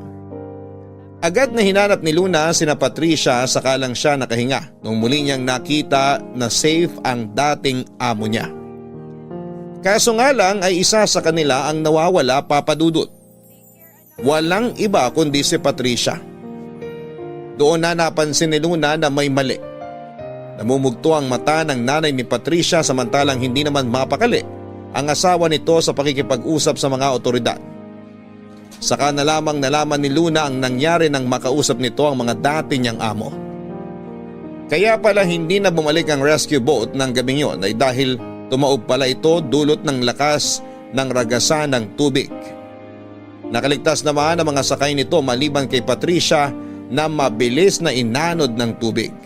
Agad na hinanap ni Luna sina Patricia sakalang siya nakahinga nung muli niyang nakita na safe ang dating amo niya. Kaso nga lang ay isa sa kanila ang nawawala, Papadudot. Walang iba kundi si Patricia. Doon na napansin ni Luna na may mali. Namumugto ang mata ng nanay ni Patricia samantalang hindi naman mapakali ang asawa nito sa pakikipag-usap sa mga otoridad. Saka na lamang nalaman ni Luna ang nangyari nang makausap nito ang mga dati niyang amo. Kaya pala hindi na bumalik ang rescue boat ng gabing yon ay dahil tumaob pala ito dulot ng lakas ng ragasan ng tubig. Nakaligtas naman ang mga sakay nito maliban kay Patricia na mabilis na inanod ng tubig.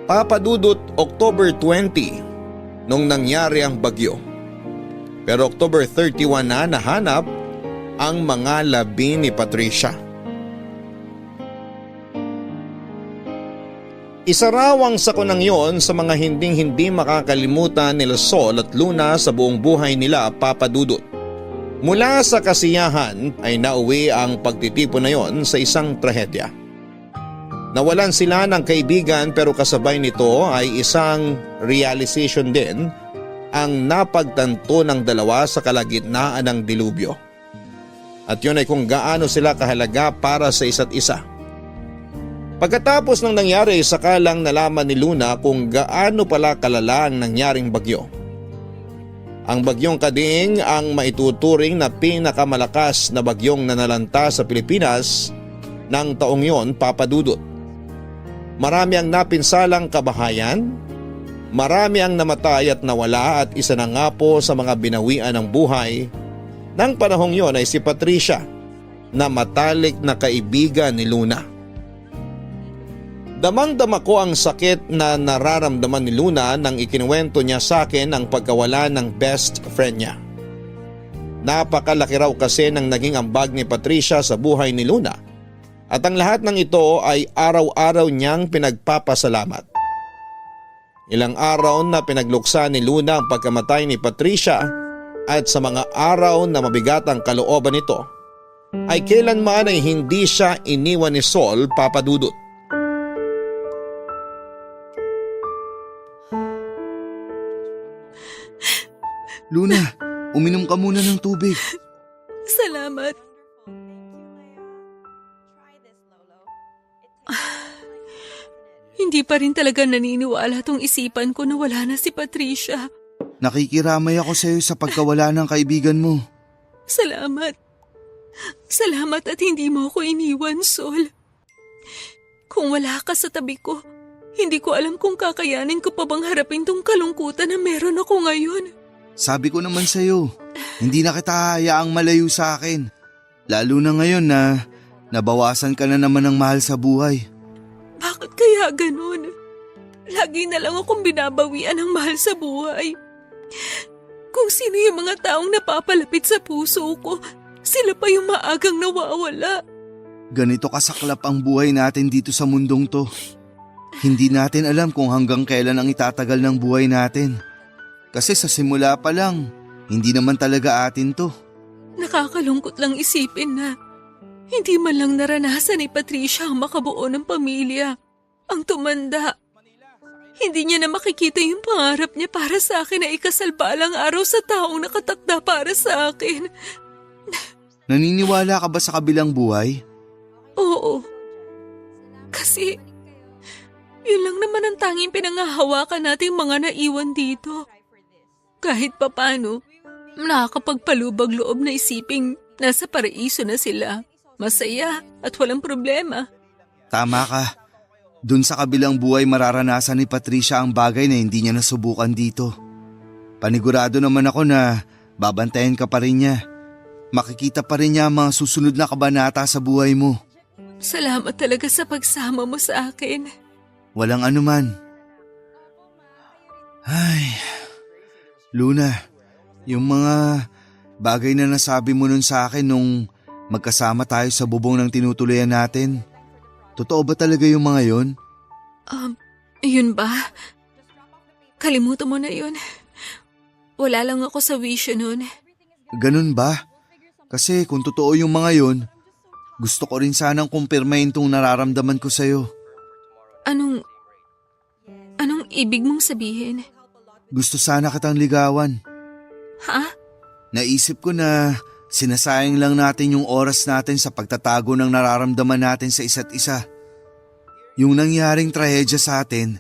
Papadudot October 20 nung nangyari ang bagyo. Pero October 31 na nahanap ang mga labi ni Patricia. Isa raw ang sakunang yon sa mga hinding-hindi makakalimutan nila Sol at Luna sa buong buhay nila, Papadudot. Mula sa kasiyahan ay nauwi ang pagtitipon na yon sa isang trahedya. Nawalan sila ng kaibigan pero kasabay nito ay isang realization din ang napagtanto ng dalawa sa kalagitnaan ng dilubyo. At yun ay kung gaano sila kahalaga para sa isa't isa. Pagkatapos ng nangyari, saka lang nalaman ni Luna kung gaano pala kalala ang nangyaring bagyo. Ang bagyong Kadiing ang maituturing na pinakamalakas na bagyong nanalanta sa Pilipinas ng taong yon, Papadudot. Marami ang napinsalang kabahayan, marami ang namatay at nawala at isa na nga po sa mga binawian ng buhay ng panahong yon ay si Patricia na matalik na kaibigan ni Luna. Damang-dama ko ang sakit na nararamdaman ni Luna nang ikinuwento niya sa akin ang pagkawala ng best friend niya. Napakalaki raw kasi ng naging ambag ni Patricia sa buhay ni Luna. At ang lahat ng ito ay araw-araw niyang pinagpapasalamat. Ilang araw na pinagluksa ni Luna ang pagkamatay ni Patricia at sa mga araw na mabigat ang kalooban nito ay kailanman ay hindi siya iniwan ni Sol, Papadudot. Luna, uminom ka muna ng tubig. Salamat. Hindi pa rin talaga naniniwala tong isipan ko na wala na si Patricia. Nakikiramay ako sa iyo sa pagkawala ng kaibigan mo. Salamat. Salamat at hindi mo ako iniwan, Sol. Kung wala ka sa tabi ko, hindi ko alam kung kakayanin ko pa bang harapin tong kalungkutan na meron ako ngayon. Sabi ko naman sa iyo, hindi na kita hayaang malayo sa akin. Lalo na ngayon na Nabawasan ka na naman ng mahal sa buhay. Bakit kaya ganun? Lagi na lang akong binabawian ng mahal sa buhay. Kung sino yung mga taong napapalapit sa puso ko, sila pa yung maagang nawawala. Ganito kasaklap ang buhay natin dito sa mundong to. Hindi natin alam kung hanggang kailan ang itatagal ng buhay natin. Kasi sa simula pa lang, hindi naman talaga atin to. Nakakalungkot lang isipin na hindi man lang naranasan ni Patricia ang makabuo ng pamilya. Ang tumanda. Hindi niya na makikita yung pangarap niya para sa akin na ikasal balang araw sa taong nakatakda para sa akin. Naniniwala ka ba sa kabilang buhay? Oo. Kasi yun lang naman ang tanging pinangahawakan nating mga naiwan dito. Kahit papano, nakakapagpalubag loob na isiping nasa paraiso na sila. Masaya at walang problema. Tama ka. Dun sa kabilang buhay mararanasan ni Patricia ang bagay na hindi niya nasubukan dito. Panigurado naman ako na babantayan ka pa rin niya. Makikita pa rin niya ang mga susunod na kabanata sa buhay mo. Salamat talaga sa pagsama mo sa akin. Walang anuman. Ay, Luna, yung mga bagay na nasabi mo nun sa akin nung magkasama tayo sa bubong ng tinutuluyan natin, totoo ba talaga yung mga yon? Yun ba? Kalimutan mo na yun. Wala lang ako sa wisyo nun. Ganun ba? Kasi kung totoo yung mga yon, gusto ko rin sanang kumpirmahin tong nararamdaman ko sa'yo. Anong ibig mong sabihin? Gusto sana kitang ligawan. Ha? Naisip ko na sinasayang lang natin yung oras natin sa pagtatago ng nararamdaman natin sa isa't isa. Yung nangyaring trahedya sa atin,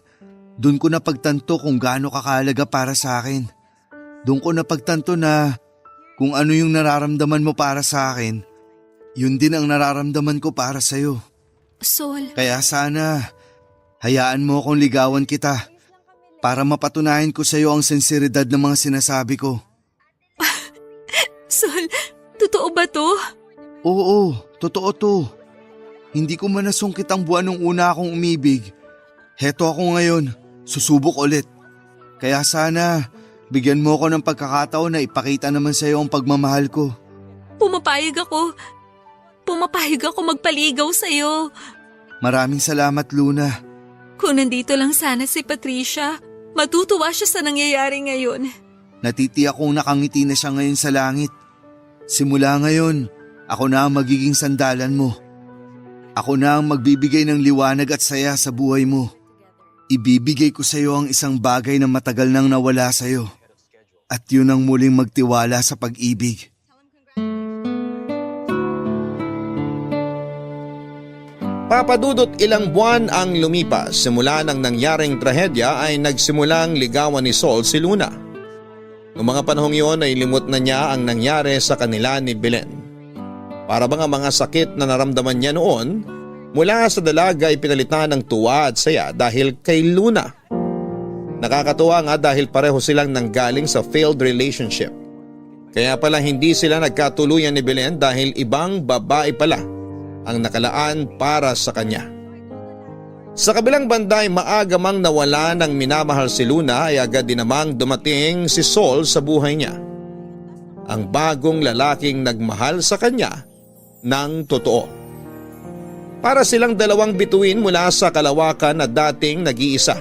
dun ko napagtanto kung gaano kakalaga para sa akin. Dun ko napagtanto na kung ano yung nararamdaman mo para sa akin, yun din ang nararamdaman ko para sa'yo. Sol. Kaya sana, hayaan mo akong ligawan kita para mapatunayan ko sa'yo ang sinseridad ng mga sinasabi ko. Sol, totoo ba to? Oo, totoo to. Hindi ko man nasungkit ang buwan nung una akong umibig. Heto ako ngayon, susubok ulit. Kaya sana, bigyan mo ako ng pagkakataon na ipakita naman sa'yo ang pagmamahal ko. Pumapayag ako magpaligaw sa'yo. Maraming salamat, Luna. Kung nandito lang sana si Patricia, matutuwa siya sa nangyayari ngayon. Natitiyak kong nakangiti na siya ngayon sa langit. Simula ngayon, ako na ang magiging sandalan mo. Ako na ang magbibigay ng liwanag at saya sa buhay mo. Ibibigay ko sa iyo ang isang bagay na matagal nang nawala sa iyo. At yun ang muling magtiwala sa pag-ibig. Papadudot ilang buwan ang lumipas simula nang nangyaring trahedya ay nagsimulang ligawan ni Sol si Luna. Noong mga panahong iyon ay limot na niya ang nangyari sa kanila ni Belen. Para bang ang mga sakit na naramdaman niya noon mula sa dalaga ay pinalitan ng tuwa at saya dahil kay Luna. Nakakatuwa nga dahil pareho silang nanggaling sa failed relationship. Kaya pala hindi sila nagkatuluyan ni Belen dahil ibang babae pala ang nakalaan para sa kanya. Sa kabilang banda ay maaga mang nawala ng minamahal si Luna ay agad din namang dumating si Sol sa buhay niya. Ang bagong lalaking nagmahal sa kanya ng totoo. Para silang dalawang bituin mula sa kalawakan na dating nag-iisa.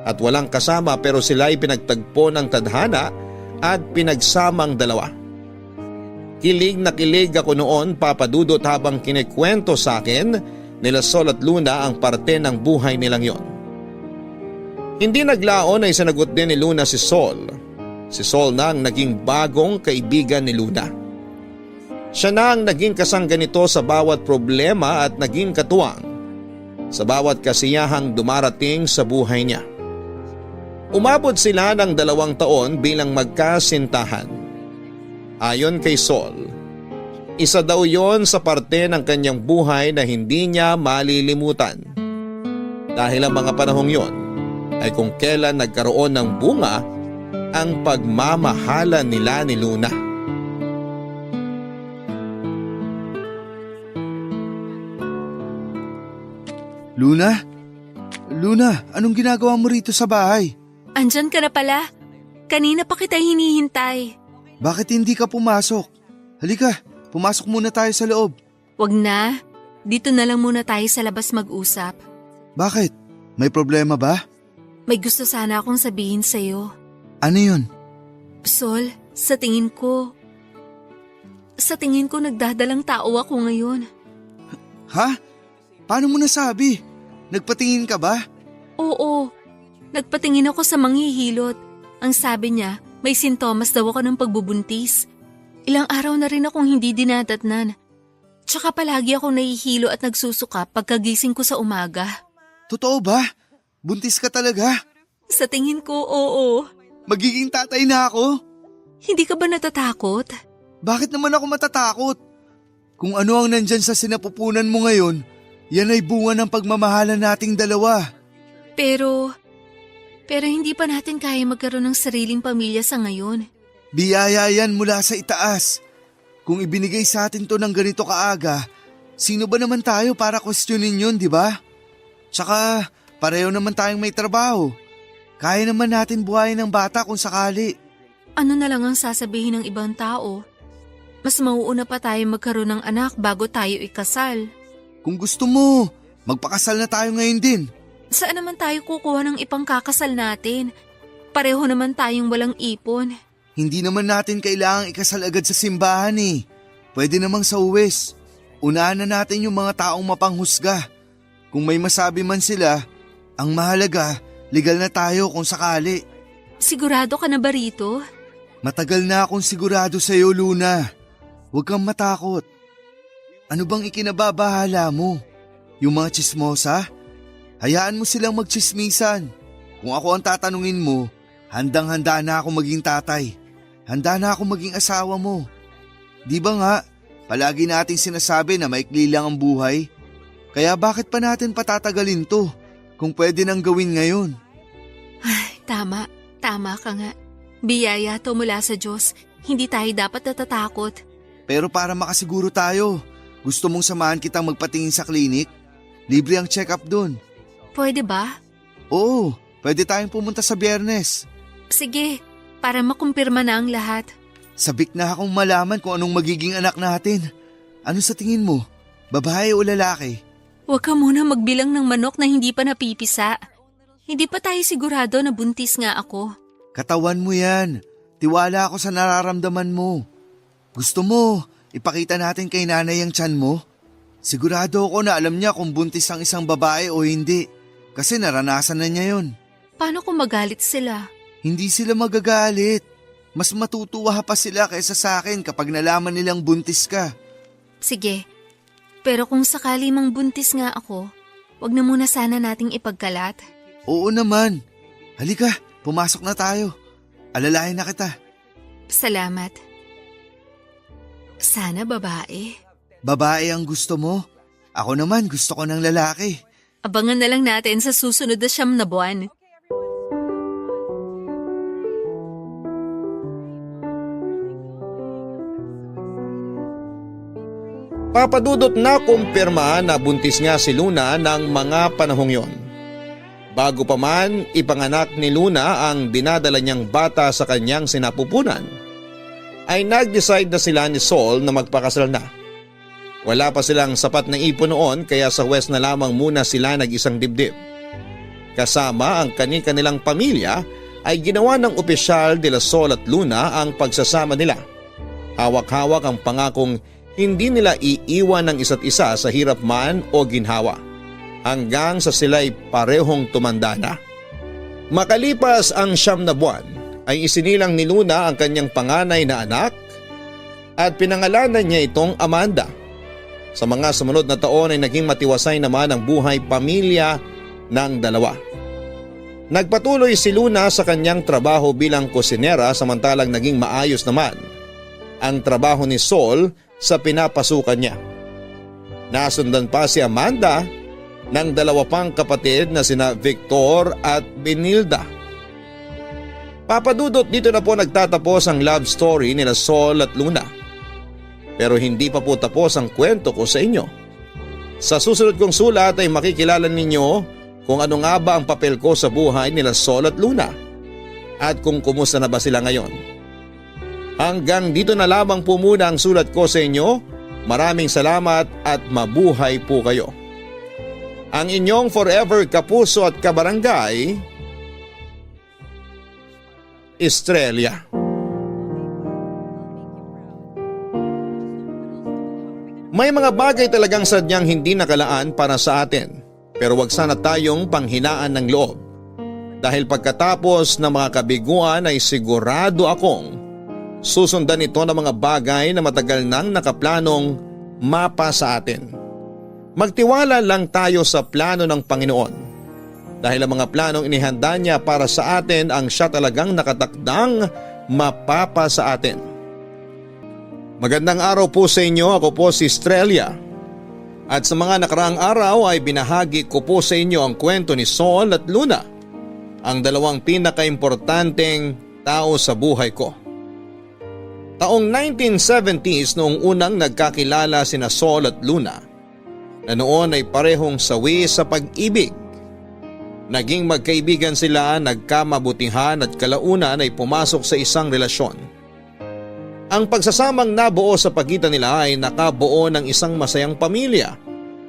At walang kasama pero sila ay pinagtagpo ng tadhana at pinagsamang dalawa. Kilig na kilig ako noon, Papadudot, habang kinikwento sa akin nila Sol at Luna ang parte ng buhay nilang yon. Hindi naglaon ay sinagot din ni Luna si Sol. Si Sol na ang naging bagong kaibigan ni Luna. Siya na ang naging kasangganito sa bawat problema at naging katuwang sa bawat kasiyahang dumarating sa buhay niya. Umabot sila ng 2 taon bilang magkasintahan. Ayon kay Sol, isa daw yon sa parte ng kanyang buhay na hindi niya malilimutan. Dahil ang mga panahong yon ay kung kailan nagkaroon ng bunga ang pagmamahalan nila ni Luna. Luna? Luna, anong ginagawa mo rito sa bahay? Andyan ka na pala. Kanina pa kita hinihintay. Bakit hindi ka pumasok? Halika, pumasok muna tayo sa loob. Wag na. Dito na lang muna tayo sa labas mag-usap. Bakit? May problema ba? May gusto sana akong sabihin sa'yo. Ano yun? Sol, sa tingin ko nagdadalang tao ako ngayon. Ha? Paano mo nasabi? Nagpatingin ka ba? Oo, nagpatingin ako sa manghihilot. Ang sabi niya, may sintomas daw ako ng pagbubuntis. Ilang araw na rin akong hindi dinadatnan. Tsaka palagi ako nahihilo at nagsusuka pagkagising ko sa umaga. Totoo ba? Buntis ka talaga? Sa tingin ko, oo. Magiging tatay na ako? Hindi ka ba natatakot? Bakit naman ako matatakot? Kung ano ang nandyan sa sinapupunan mo ngayon, yan ay bunga ng pagmamahalan nating dalawa. Pero hindi pa natin kaya magkaroon ng sariling pamilya sa ngayon. Biyaya yan mula sa itaas. Kung ibinigay sa atin to ng ganito kaaga, sino ba naman tayo para questionin yun, di ba? Tsaka pareho naman tayong may trabaho. Kaya naman natin buhayin ng bata kung sakali. Ano na lang ang sasabihin ng ibang tao? Mas mauuna pa tayo magkaroon ng anak bago tayo ikasal. Kung gusto mo, magpakasal na tayo ngayon din. Saan naman tayo kukuha ng ipangkakasal natin? Pareho naman tayong walang ipon. Hindi naman natin kailangang ikasal agad sa simbahan eh. Pwede namang sa uwes. Unahan na natin yung mga taong mapanghusga. Kung may masabi man sila, ang mahalaga, legal na tayo kung sakali. Sigurado ka na ba rito? Matagal na akong sigurado sa'yo, Luna. Huwag kang matakot. Ano bang ikinababahala mo? Yung mga tsismosa? Hayaan mo silang magtsismisan. Kung ako ang tatanungin mo, handang-handa na ako maging tatay. Handa na ako maging asawa mo. Di ba nga, palagi nating sinasabi na maikli lang ang buhay? Kaya bakit pa natin patatagalin to kung pwede nang gawin ngayon? Ay, tama ka nga. Biyaya to mula sa Diyos. Hindi tayo dapat natatakot. Pero para makasiguro tayo, gusto mong samahan kitang magpatingin sa klinik? Libre ang check-up dun. Pwede ba? Oo, pwede tayong pumunta sa Biyernes. Sige, para makumpirma na ang lahat. Sabik na akong malaman kung anong magiging anak natin. Ano sa tingin mo? Babae o lalaki? Huwag ka muna magbilang ng manok na hindi pa napipisa. Hindi pa tayo sigurado na buntis nga ako. Katawan mo yan. Tiwala ako sa nararamdaman mo. Gusto mo, ipakita natin kay nanay ang tiyan mo? Sigurado ako na alam niya kung buntis ang isang babae o hindi. Kasi naranasan na niya yon. Paano kung magalit sila? Hindi sila magagalit. Mas matutuwa pa sila kaysa sa akin kapag nalaman nilang buntis ka. Sige, pero kung sakali mang buntis nga ako, wag na muna sana nating ipagkalat. Oo naman. Halika, pumasok na tayo. Alalayan na kita. Salamat. Sana babae. Babae ang gusto mo? Ako naman gusto ko ng lalaki. Abangan na lang natin sa susunod na 9 na buwan. Papadudot na kumpirma na buntis nga si Luna ng mga panahong yon. Bago pa man ipanganak ni Luna ang dinadala niyang bata sa kanyang sinapupunan, ay nag-decide na sila ni Sol na magpakasal na. Wala pa silang sapat na ipon noon kaya sa West na lamang muna sila nag-isang dibdib. Kasama ang kani-kanilang pamilya ay ginawa ng opisyal nila Sol at Luna ang pagsasama nila. Hawak-hawak ang pangakong hindi nila iiwan ng isa't isa sa hirap man o ginhawa. Hanggang sa sila'y parehong tumanda na. Makalipas ang 9 na buwan ay isinilang ni Luna ang kanyang panganay na anak at pinangalanan niya itong Amanda. Sa mga sumunod na taon ay naging matiwasay naman ang buhay pamilya ng dalawa. Nagpatuloy si Luna sa kanyang trabaho bilang kusinera samantalang naging maayos naman ang trabaho ni Sol sa pinapasukan niya. Nasundan pa si Amanda ng 2 pang kapatid na sina Victor at Benilda. Papadudot dito na po nagtatapos ang love story nila Sol at Luna. Pero hindi pa po tapos ang kwento ko sa inyo. Sa susunod kong sulat ay makikilala ninyo kung ano nga ba ang papel ko sa buhay nila Sol at Luna at kung kumusta na ba sila ngayon. Hanggang dito na lamang po muna ang sulat ko sa inyo. Maraming salamat at mabuhay po kayo. Ang inyong forever kapuso at kabarangay, Estrella. May mga bagay talagang sadyang hindi nakalaan para sa atin, pero wag sana tayong panghinaan ng loob. Dahil pagkatapos ng mga kabiguan ay sigurado akong susundan ito ng mga bagay na matagal nang nakaplanong mapa sa atin. Magtiwala lang tayo sa plano ng Panginoon. Dahil ang mga planong inihanda niya para sa atin ang siya talagang nakatakdang mapapa sa atin. Magandang araw po sa inyo, ako po si Estrella. At sa mga nakaraang araw ay binahagi ko po sa inyo ang kwento ni Sol at Luna, ang dalawang pinakaimportanteng tao sa buhay ko. Taong 1970s noong unang nagkakilala sina Sol at Luna, na noon ay parehong sawi sa pag-ibig. Naging magkaibigan sila, nagkamabutihan at kalaunan ay pumasok sa isang relasyon. Ang pagsasamang nabuo sa pagitan nila ay nakabuo ng isang masayang pamilya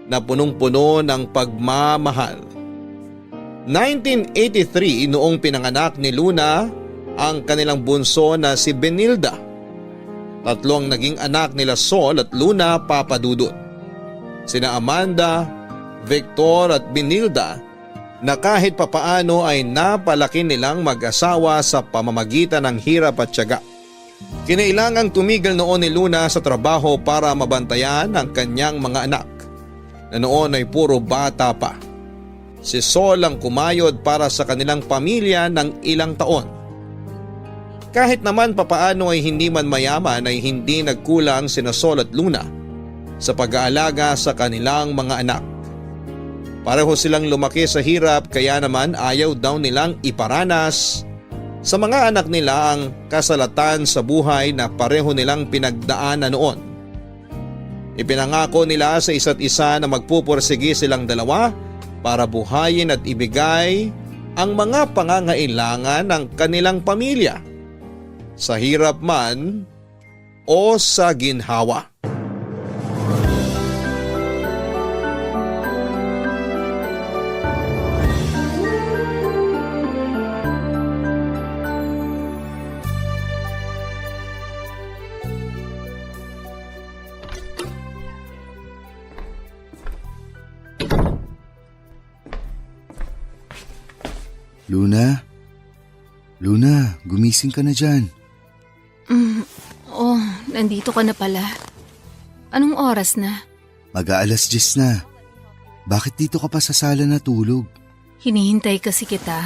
na punong-puno ng pagmamahal. 1983 noong pinanganak ni Luna ang kanilang bunso na si Benilda. Tatlo ang naging anak nila Sol at Luna Papadudut. Sina Amanda, Victor at Benilda na kahit papaano ay napalaki nilang mag-asawa sa pamamagitan ng hirap at tiyaga. Kinailangang tumigil noon ni Luna sa trabaho para mabantayan ang kanyang mga anak na noon ay puro bata pa. Si Sol ang kumayod para sa kanilang pamilya ng ilang taon. Kahit naman papaano ay hindi man mayaman ay hindi nagkulang sina Sol at Luna sa pag-aalaga sa kanilang mga anak. Pareho silang lumaki sa hirap kaya naman ayaw daw nilang iparanas sa mga anak nila ang kasalatan sa buhay na pareho nilang pinagdaanan noon. Ipinangako nila sa isa't isa na magpupursige silang dalawa para buhayin at ibigay ang mga pangangailangan ng kanilang pamilya, sa hirap man o sa ginhawa. Luna? Luna, gumising ka na dyan. Nandito ka na pala. Anong oras na? Mag-aalas 10 na. Bakit dito ka pa sa sala natulog? Hinihintay kasi kita.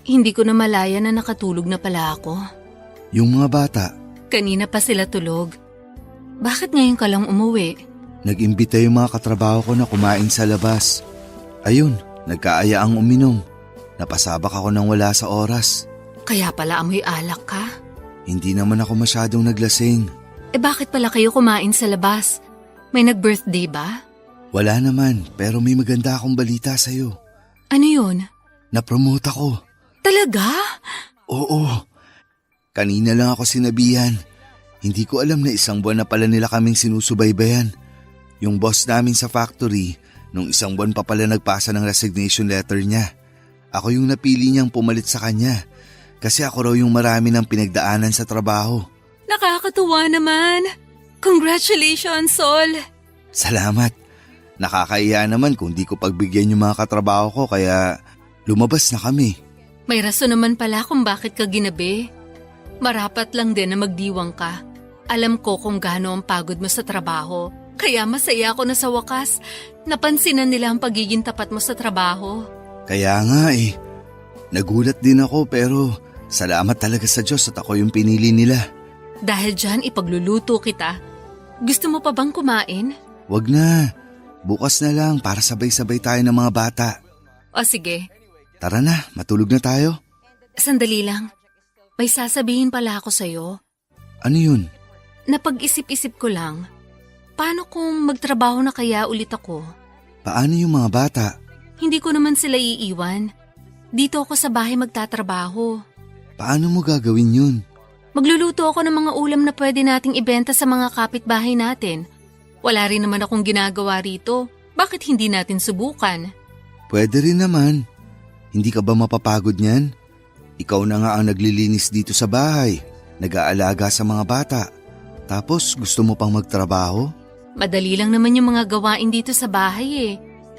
Hindi ko na malaya na nakatulog na pala ako. Yung mga bata, Kanina pa sila tulog. Bakit ngayon ka lang umuwi? nag-imbita yung mga katrabaho ko na kumain sa labas. Ayun, nagkaaya ang uminom. Napasabak ako nang wala sa oras. Kaya pala amoy alak ka? Hindi naman ako masyadong naglasing. Bakit pala kayo kumain sa labas? May nag-birthday ba? Wala naman, pero may maganda akong balita sa'yo. Ano yun? Napromote ako. Talaga? Oo. Kanina lang ako sinabihan. Hindi ko alam na 1 buwan na pala nila kaming sinusubaybayan. Yung boss namin sa factory, nung 1 buwan pa pala nagpasa ng resignation letter niya. Ako yung napili niyang pumalit sa kanya. Kasi ako raw yung marami ng pinagdaanan sa trabaho. Nakakatuwa naman. Congratulations, Sol. Salamat. Nakakaiya naman kung di ko pagbigyan yung mga katrabaho ko kaya lumabas na kami. May rason naman pala kung bakit ka ginabi. Marapat lang din na magdiwang ka. Alam ko kung gaano ang pagod mo sa trabaho. Kaya masaya ako na sa wakas. Napansinan nila ang pagiging tapat mo sa trabaho. Kaya nga eh. Nagulat din ako pero salamat talaga sa Diyos at ako yung pinili nila. Dahil dyan ipagluluto kita. Gusto mo pa bang kumain? Wag na. Bukas na lang para sabay-sabay tayo ng mga bata. O sige, Tara na, matulog na tayo. sandali lang. May sasabihin pala ako sa'yo. Ano yun? Napag-isip-isip ko lang. paano kung magtrabaho na kaya ulit ako? Paano yung mga bata? Hindi ko naman sila iiwan. Dito ako sa bahay magtatrabaho. Paano mo gagawin yun? Magluluto ako ng mga ulam na pwede nating ibenta sa mga kapitbahay natin. Wala rin naman akong ginagawa rito. Bakit hindi natin subukan? Pwede rin naman. Hindi ka ba mapapagod niyan? Ikaw na nga ang naglilinis dito sa bahay, nag-aalaga sa mga bata. Tapos gusto mo pang magtrabaho? Madali lang naman yung mga gawain dito sa bahay eh.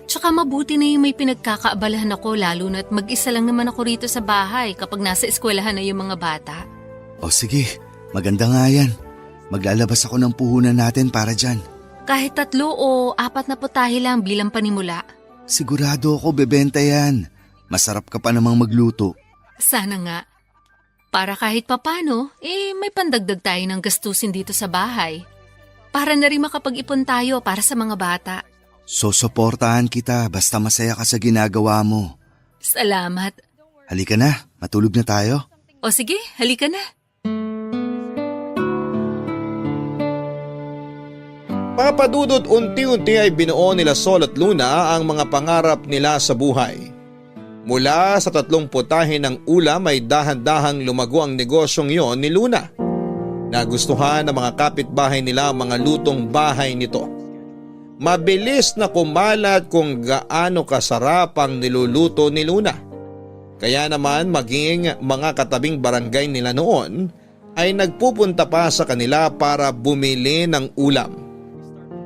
Tsaka mabuti na yung may pinagkakaabalahan ako lalo na't mag-isa lang naman ako rito sa bahay kapag nasa eskwelahan na yung mga bata. O sige, maganda nga yan. Maglalabas ako ng puhunan natin para dyan. Kahit 3 o 4 na putahe lang bilang panimula. Sigurado ako bebenta yan. Masarap ka pa namang magluto. Sana nga. Para kahit papano, may pandagdag tayo ng gastusin dito sa bahay. Para na rin makapag-ipon tayo para sa mga bata. Sosuportahan kita basta masaya ka sa ginagawa mo. Salamat. Halika na, matulog na tayo. O sige, halika na. Mga padudot, unti-unti ay binuo nila Sol at Luna ang mga pangarap nila sa buhay. Mula sa 3 putahe ng ulam ay dahan-dahang lumago ang negosyong yon ni Luna. Nagustuhan ng mga kapitbahay nila ang mga lutong bahay nito. Mabilis na kumalat kung gaano kasarap ang niluluto ni Luna. Kaya naman maging mga katabing barangay nila noon ay nagpupunta pa sa kanila para bumili ng ulam.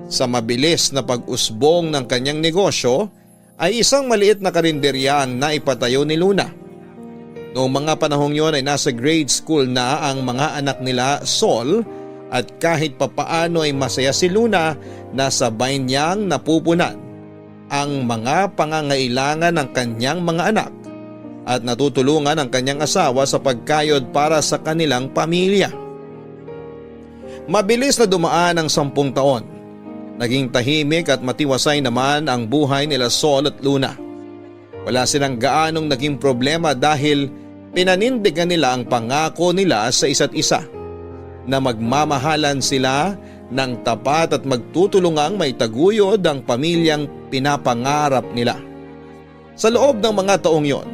Sa mabilis na pag-usbong ng kanyang negosyo ay isang maliit na karinderya ang naipatayo ni Luna. Noong mga panahong yon ay nasa grade school na ang mga anak nila Sol at kahit papaano ay masaya si Luna na sabay niyang napupunan ang mga pangangailangan ng kanyang mga anak at natutulungan ang kanyang asawa sa pagkayod para sa kanilang pamilya. Mabilis na dumaan ang 10 taon. Naging tahimik at matiwasay naman ang buhay nila Sol at Luna. Wala silang gaanong naging problema dahil pinanindigan nila ang pangako nila sa isa't isa na magmamahalan sila ng tapat at magtutulungang may taguyod ang pamilyang pinapangarap nila. Sa loob ng mga taong yon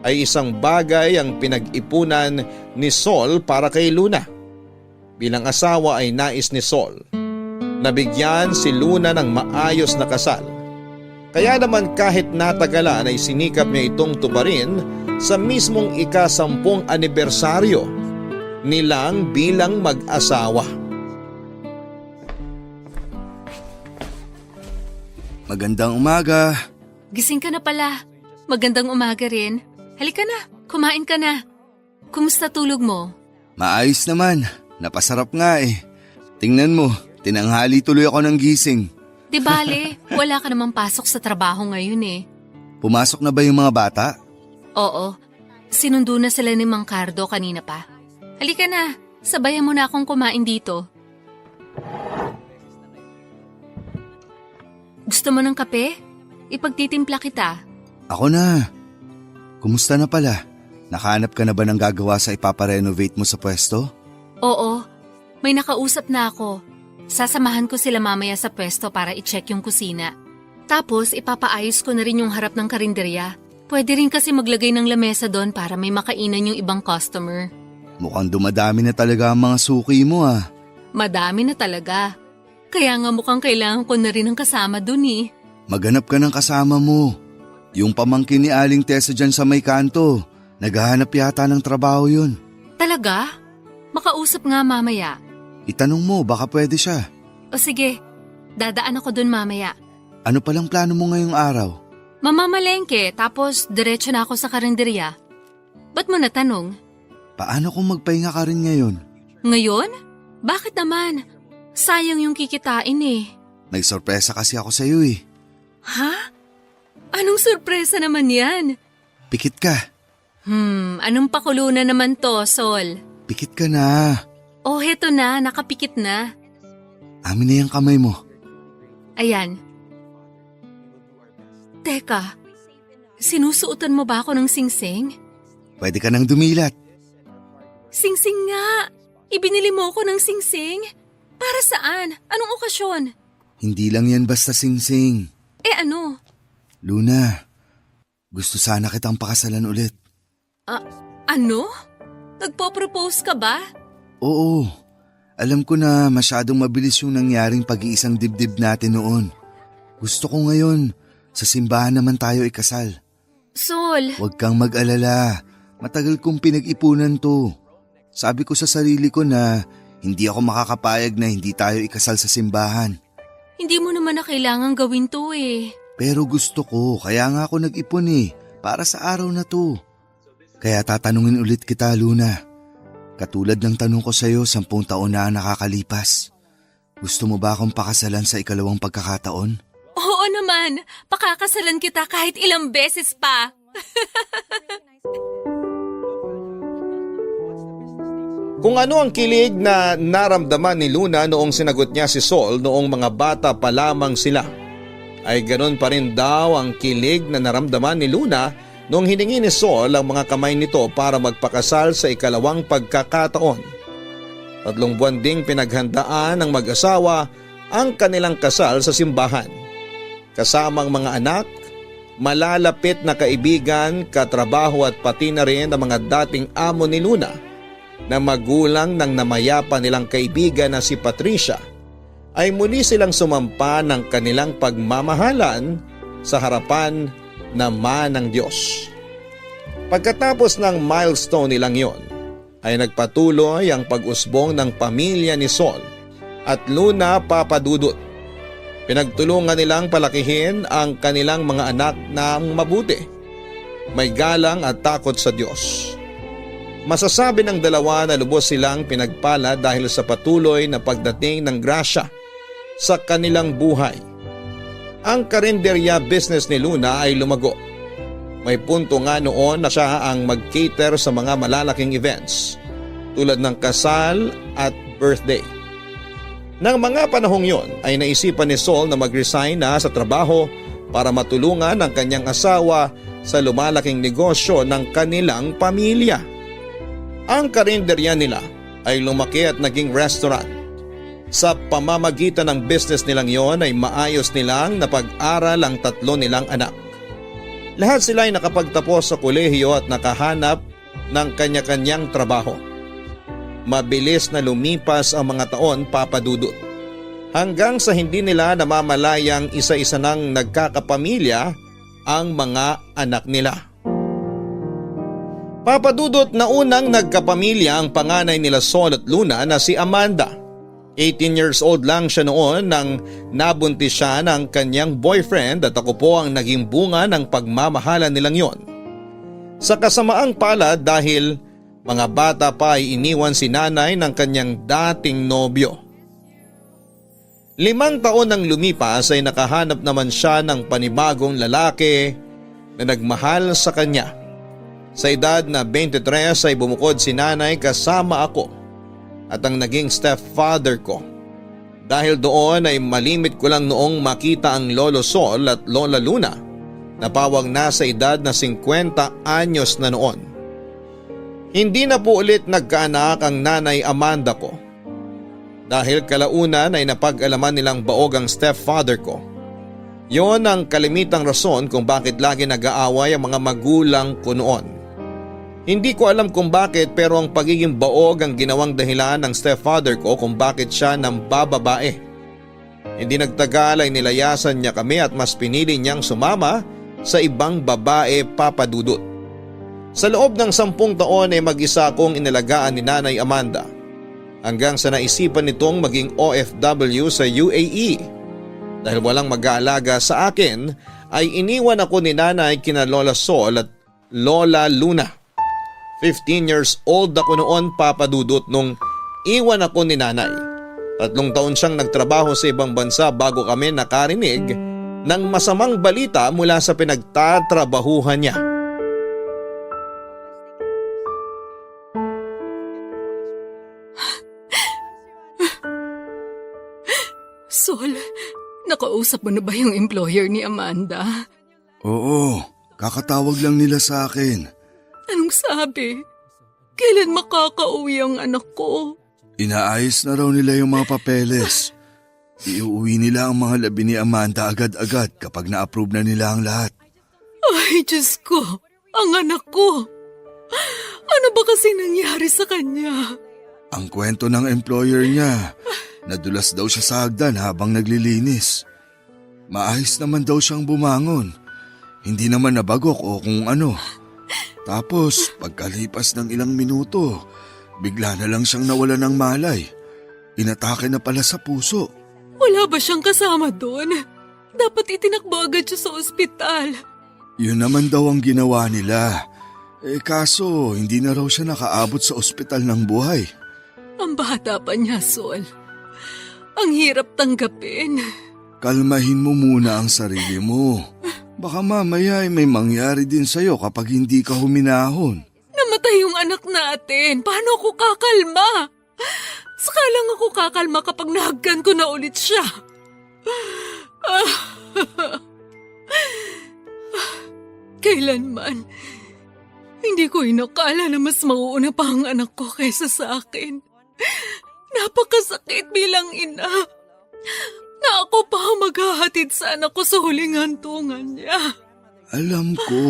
ay isang bagay ang pinag-ipunan ni Sol para kay Luna. Bilang asawa ay nais ni Sol nabigyan si Luna ng maayos na kasal. Kaya naman kahit natagalan ay sinikap niya itong tuparin sa mismong ika-10 anibersaryo nilang bilang mag-asawa. Magandang umaga. Gising ka na pala. Magandang umaga rin. Halika na, kumain ka na. Kumusta tulog mo? Maayos naman. Napasarap nga eh. Tingnan mo, tinanghali tuloy ako ng gising. Di bale, wala ka namang pasok sa trabaho ngayon eh. Pumasok na ba yung mga bata? Oo, sinundo na sila ni Mang Cardo kanina pa. Halika na, sabayan mo na akong kumain dito. Gusto mo ng kape? Ipagtitimpla kita. Ako na. Kumusta na pala? Nakahanap ka na ba ng gagawa sa ipaparenovate mo sa pwesto? Oo, may nakausap na ako. Sasamahan ko sila mamaya sa pwesto para i-check yung kusina. Tapos ipapaayos ko na rin yung harap ng karinderya. Pwede rin kasi maglagay ng lamesa doon para may makainan yung ibang customer. Mukhang dumadami na talaga ang mga suki mo ah. Madami na talaga. Kaya nga mukhang kailangan ko na rin ng kasama doon eh. Maghanap ka ng kasama mo. Yung pamangkin ni Aling Tessa dyan sa may kanto. Naghahanap yata ng trabaho yun. Talaga? Makausap nga mamaya. Itanong mo, baka pwede siya. O sige, dadaan ako doon mamaya. Ano palang plano mo ngayong araw? Mamamalengke, tapos diretso na ako sa karinderya. Ba't mo natanong? Paano kung magpahinga ka rin ngayon? Ngayon? Bakit naman? Sayang yung kikitain eh. May sorpresa kasi ako sa'yo eh. Ha? Anong sorpresa naman yan? Pikit ka. Anong pakulo na naman to, Sol? Pikit ka na. Oh, heto na, nakapikit na. Amin na yung kamay mo. Ayan. Teka, sinusuotan mo ba ako ng singsing? Pwede ka nang dumilat. Singsing nga! Ibinili mo ako ng singsing? Para saan? Anong okasyon? Hindi lang yan basta singsing. Ano? Luna, gusto sana kitang pakasalan ulit. Ano? Nagpo-propose ka ba? Oo, alam ko na masyadong mabilis yung nangyaring pag-iisang dibdib natin noon. Gusto ko ngayon, sa simbahan naman tayo ikasal. Sol, Huwag kang mag-alala, matagal kong pinag-ipunan to. Sabi ko sa sarili ko na hindi ako makakapayag na hindi tayo ikasal sa simbahan. hindi mo naman na kailangan gawin to eh. Pero gusto ko, kaya nga ako nag-ipon para sa araw na to. Kaya tatanungin ulit kita, Luna. Katulad ng tanong ko sa'yo 10 taon na ang nakakalipas. Gusto mo ba akong pakasalan sa ikalawang pagkakataon? Oo naman, pakakasalan kita kahit ilang beses pa. Kung ano ang kilig na naramdaman ni Luna noong sinagot niya si Sol noong mga bata pa lamang sila, ay ganoon pa rin daw ang kilig na naramdaman ni Luna noong hiningi ni Sol ang mga kamay nito para magpakasal sa ikalawang pagkakataon. 3 buwan ding pinaghandaan ng mag-asawa ang kanilang kasal sa simbahan. Kasamang mga anak, malalapit na kaibigan, katrabaho at pati na rin ang mga dating amo ni Luna na magulang ng namayapa nilang kaibigan na si Patricia, ay muli silang sumampa ng kanilang pagmamahalan sa harapan naman ng Diyos. Pagkatapos ng milestone nilang yon, ay nagpatuloy ang pag-usbong ng pamilya ni Sol at Luna Papadudut. Pinagtulungan nilang palakihin ang kanilang mga anak ng mabuti, may galang at takot sa Diyos. Masasabi ng dalawa na lubos silang pinagpala dahil sa patuloy na pagdating ng grasya sa kanilang buhay. Ang karinderya business ni Luna ay lumago. May punto nga noon na siya ang mag-cater sa mga malalaking events tulad ng kasal at birthday. Nang mga panahong yon ay naisipan ni Sol na mag-resign na sa trabaho para matulungan ang kanyang asawa sa lumalaking negosyo ng kanilang pamilya. Ang karinderya nila ay lumaki at naging restaurant. Sa pamamagitan ng business nilang yon ay maayos nilang napag-aral ang 3 nilang anak. Lahat sila ay nakapagtapos sa kolehiyo at nakahanap ng kanya-kanyang trabaho. Mabilis na lumipas ang mga taon, Papadudut. Hanggang sa hindi nila namamalayang isa-isa nang nagkakapamilya ang mga anak nila. Papadudot na unang nagkapamilya ang panganay nila Sol at Luna na si Amanda. 18 years old lang siya noon nang nabuntis siya ng kanyang boyfriend at ako po ang naging bunga ng pagmamahalan nilang yon. Sa kasamaang palad dahil mga bata pa ay iniwan si nanay ng kanyang dating nobyo. 5 taon nang lumipas ay nakahanap naman siya ng panibagong lalaki na nagmahal sa kanya. Sa edad na 23 ay bumukod si nanay kasama ako at ang naging stepfather ko. Dahil doon ay malimit ko lang noong makita ang Lolo Sol at Lola Luna na pawang nasa edad na 50 anyos na noon. Hindi na po ulit nagkaanak ang nanay Amanda ko. Dahil kalaunan ay napag-alaman nilang baog ang stepfather ko. Yon ang kalimitang rason kung bakit lagi nag-aaway ang mga magulang ko noon. Hindi ko alam kung bakit pero ang pagiging baog ang ginawang dahilan ng stepfather ko kung bakit siya nang bababae. Hindi nagtagal ay nilayasan niya kami at mas pinili niyang sumama sa ibang babae, Papadudut. Sa loob ng 10 taon ay mag-isa akong inalagaan ni Nanay Amanda hanggang sa naisipan nitong maging OFW sa UAE. Dahil walang mag-aalaga sa akin ay iniwan ako ni Nanay kina Lola Sol at Lola Luna. 15 years old ako noon, Papadudut, nung iwan ako ni Nanay. 3 taon siyang nagtrabaho sa ibang bansa bago kami nakarinig ng masamang balita mula sa pinagtatrabahuhan niya. Sol, nakausap mo na ba yung employer ni Amanda? Oo, kakatawag lang nila sa akin. Anong sabi? Kailan makakauwi ang anak ko? Inaayos na raw nila yung mga papeles. Iuwi nila ang mga labi ni Amanda agad-agad kapag na-approve na nila ang lahat. Ay, Diyos ko! Ang anak ko! Ano ba kasi nangyari sa kanya? Ang kwento ng employer niya, nadulas daw siya sa hagdan habang naglilinis. Maayos naman daw siyang bumangon. Hindi naman nabagok o kung ano. Tapos pagkalipas ng ilang minuto, bigla na lang siyang nawala ng malay. Inatake na pala sa puso. Wala ba siyang kasama doon? Dapat itinakbo agad siya sa ospital. Yun naman daw ang ginawa nila. Kaso hindi na raw siya nakaabot sa ospital ng buhay. Ang bata pa niya, Sol. Ang hirap tanggapin. Kalmahin mo muna ang sarili mo. Baka mamaya ay may mangyari din sa'yo kapag hindi ka huminahon. Namatay yung anak natin. Paano ako kakalma? Saka lang ako kakalma kapag nahagkan ko na ulit siya. Kailanman, hindi ko inakala na mas mauuna pa ang anak ko kaysa sa akin. Napakasakit bilang ina. Na ako pa ang maghahatid sa anak ko sa huling hantungan niya. Alam ko.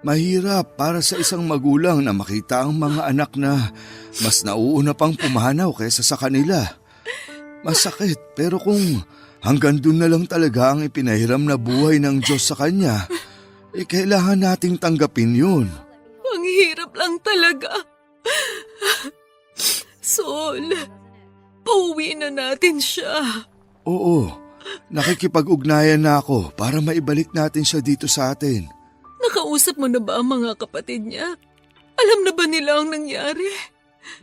Mahirap para sa isang magulang na makita ang mga anak na mas nauuna pang pumanaw kaysa sa kanila. Masakit pero kung hanggang dun na lang talaga ang ipinahiram na buhay ng Diyos sa kanya, kailangan nating tanggapin yun. Ang hirap lang talaga. Sol, pauwi na natin siya. Oo, nakikipag-ugnayan na ako para maibalik natin siya dito sa atin. Nakausap mo na ba ang mga kapatid niya? Alam na ba nila ang nangyari?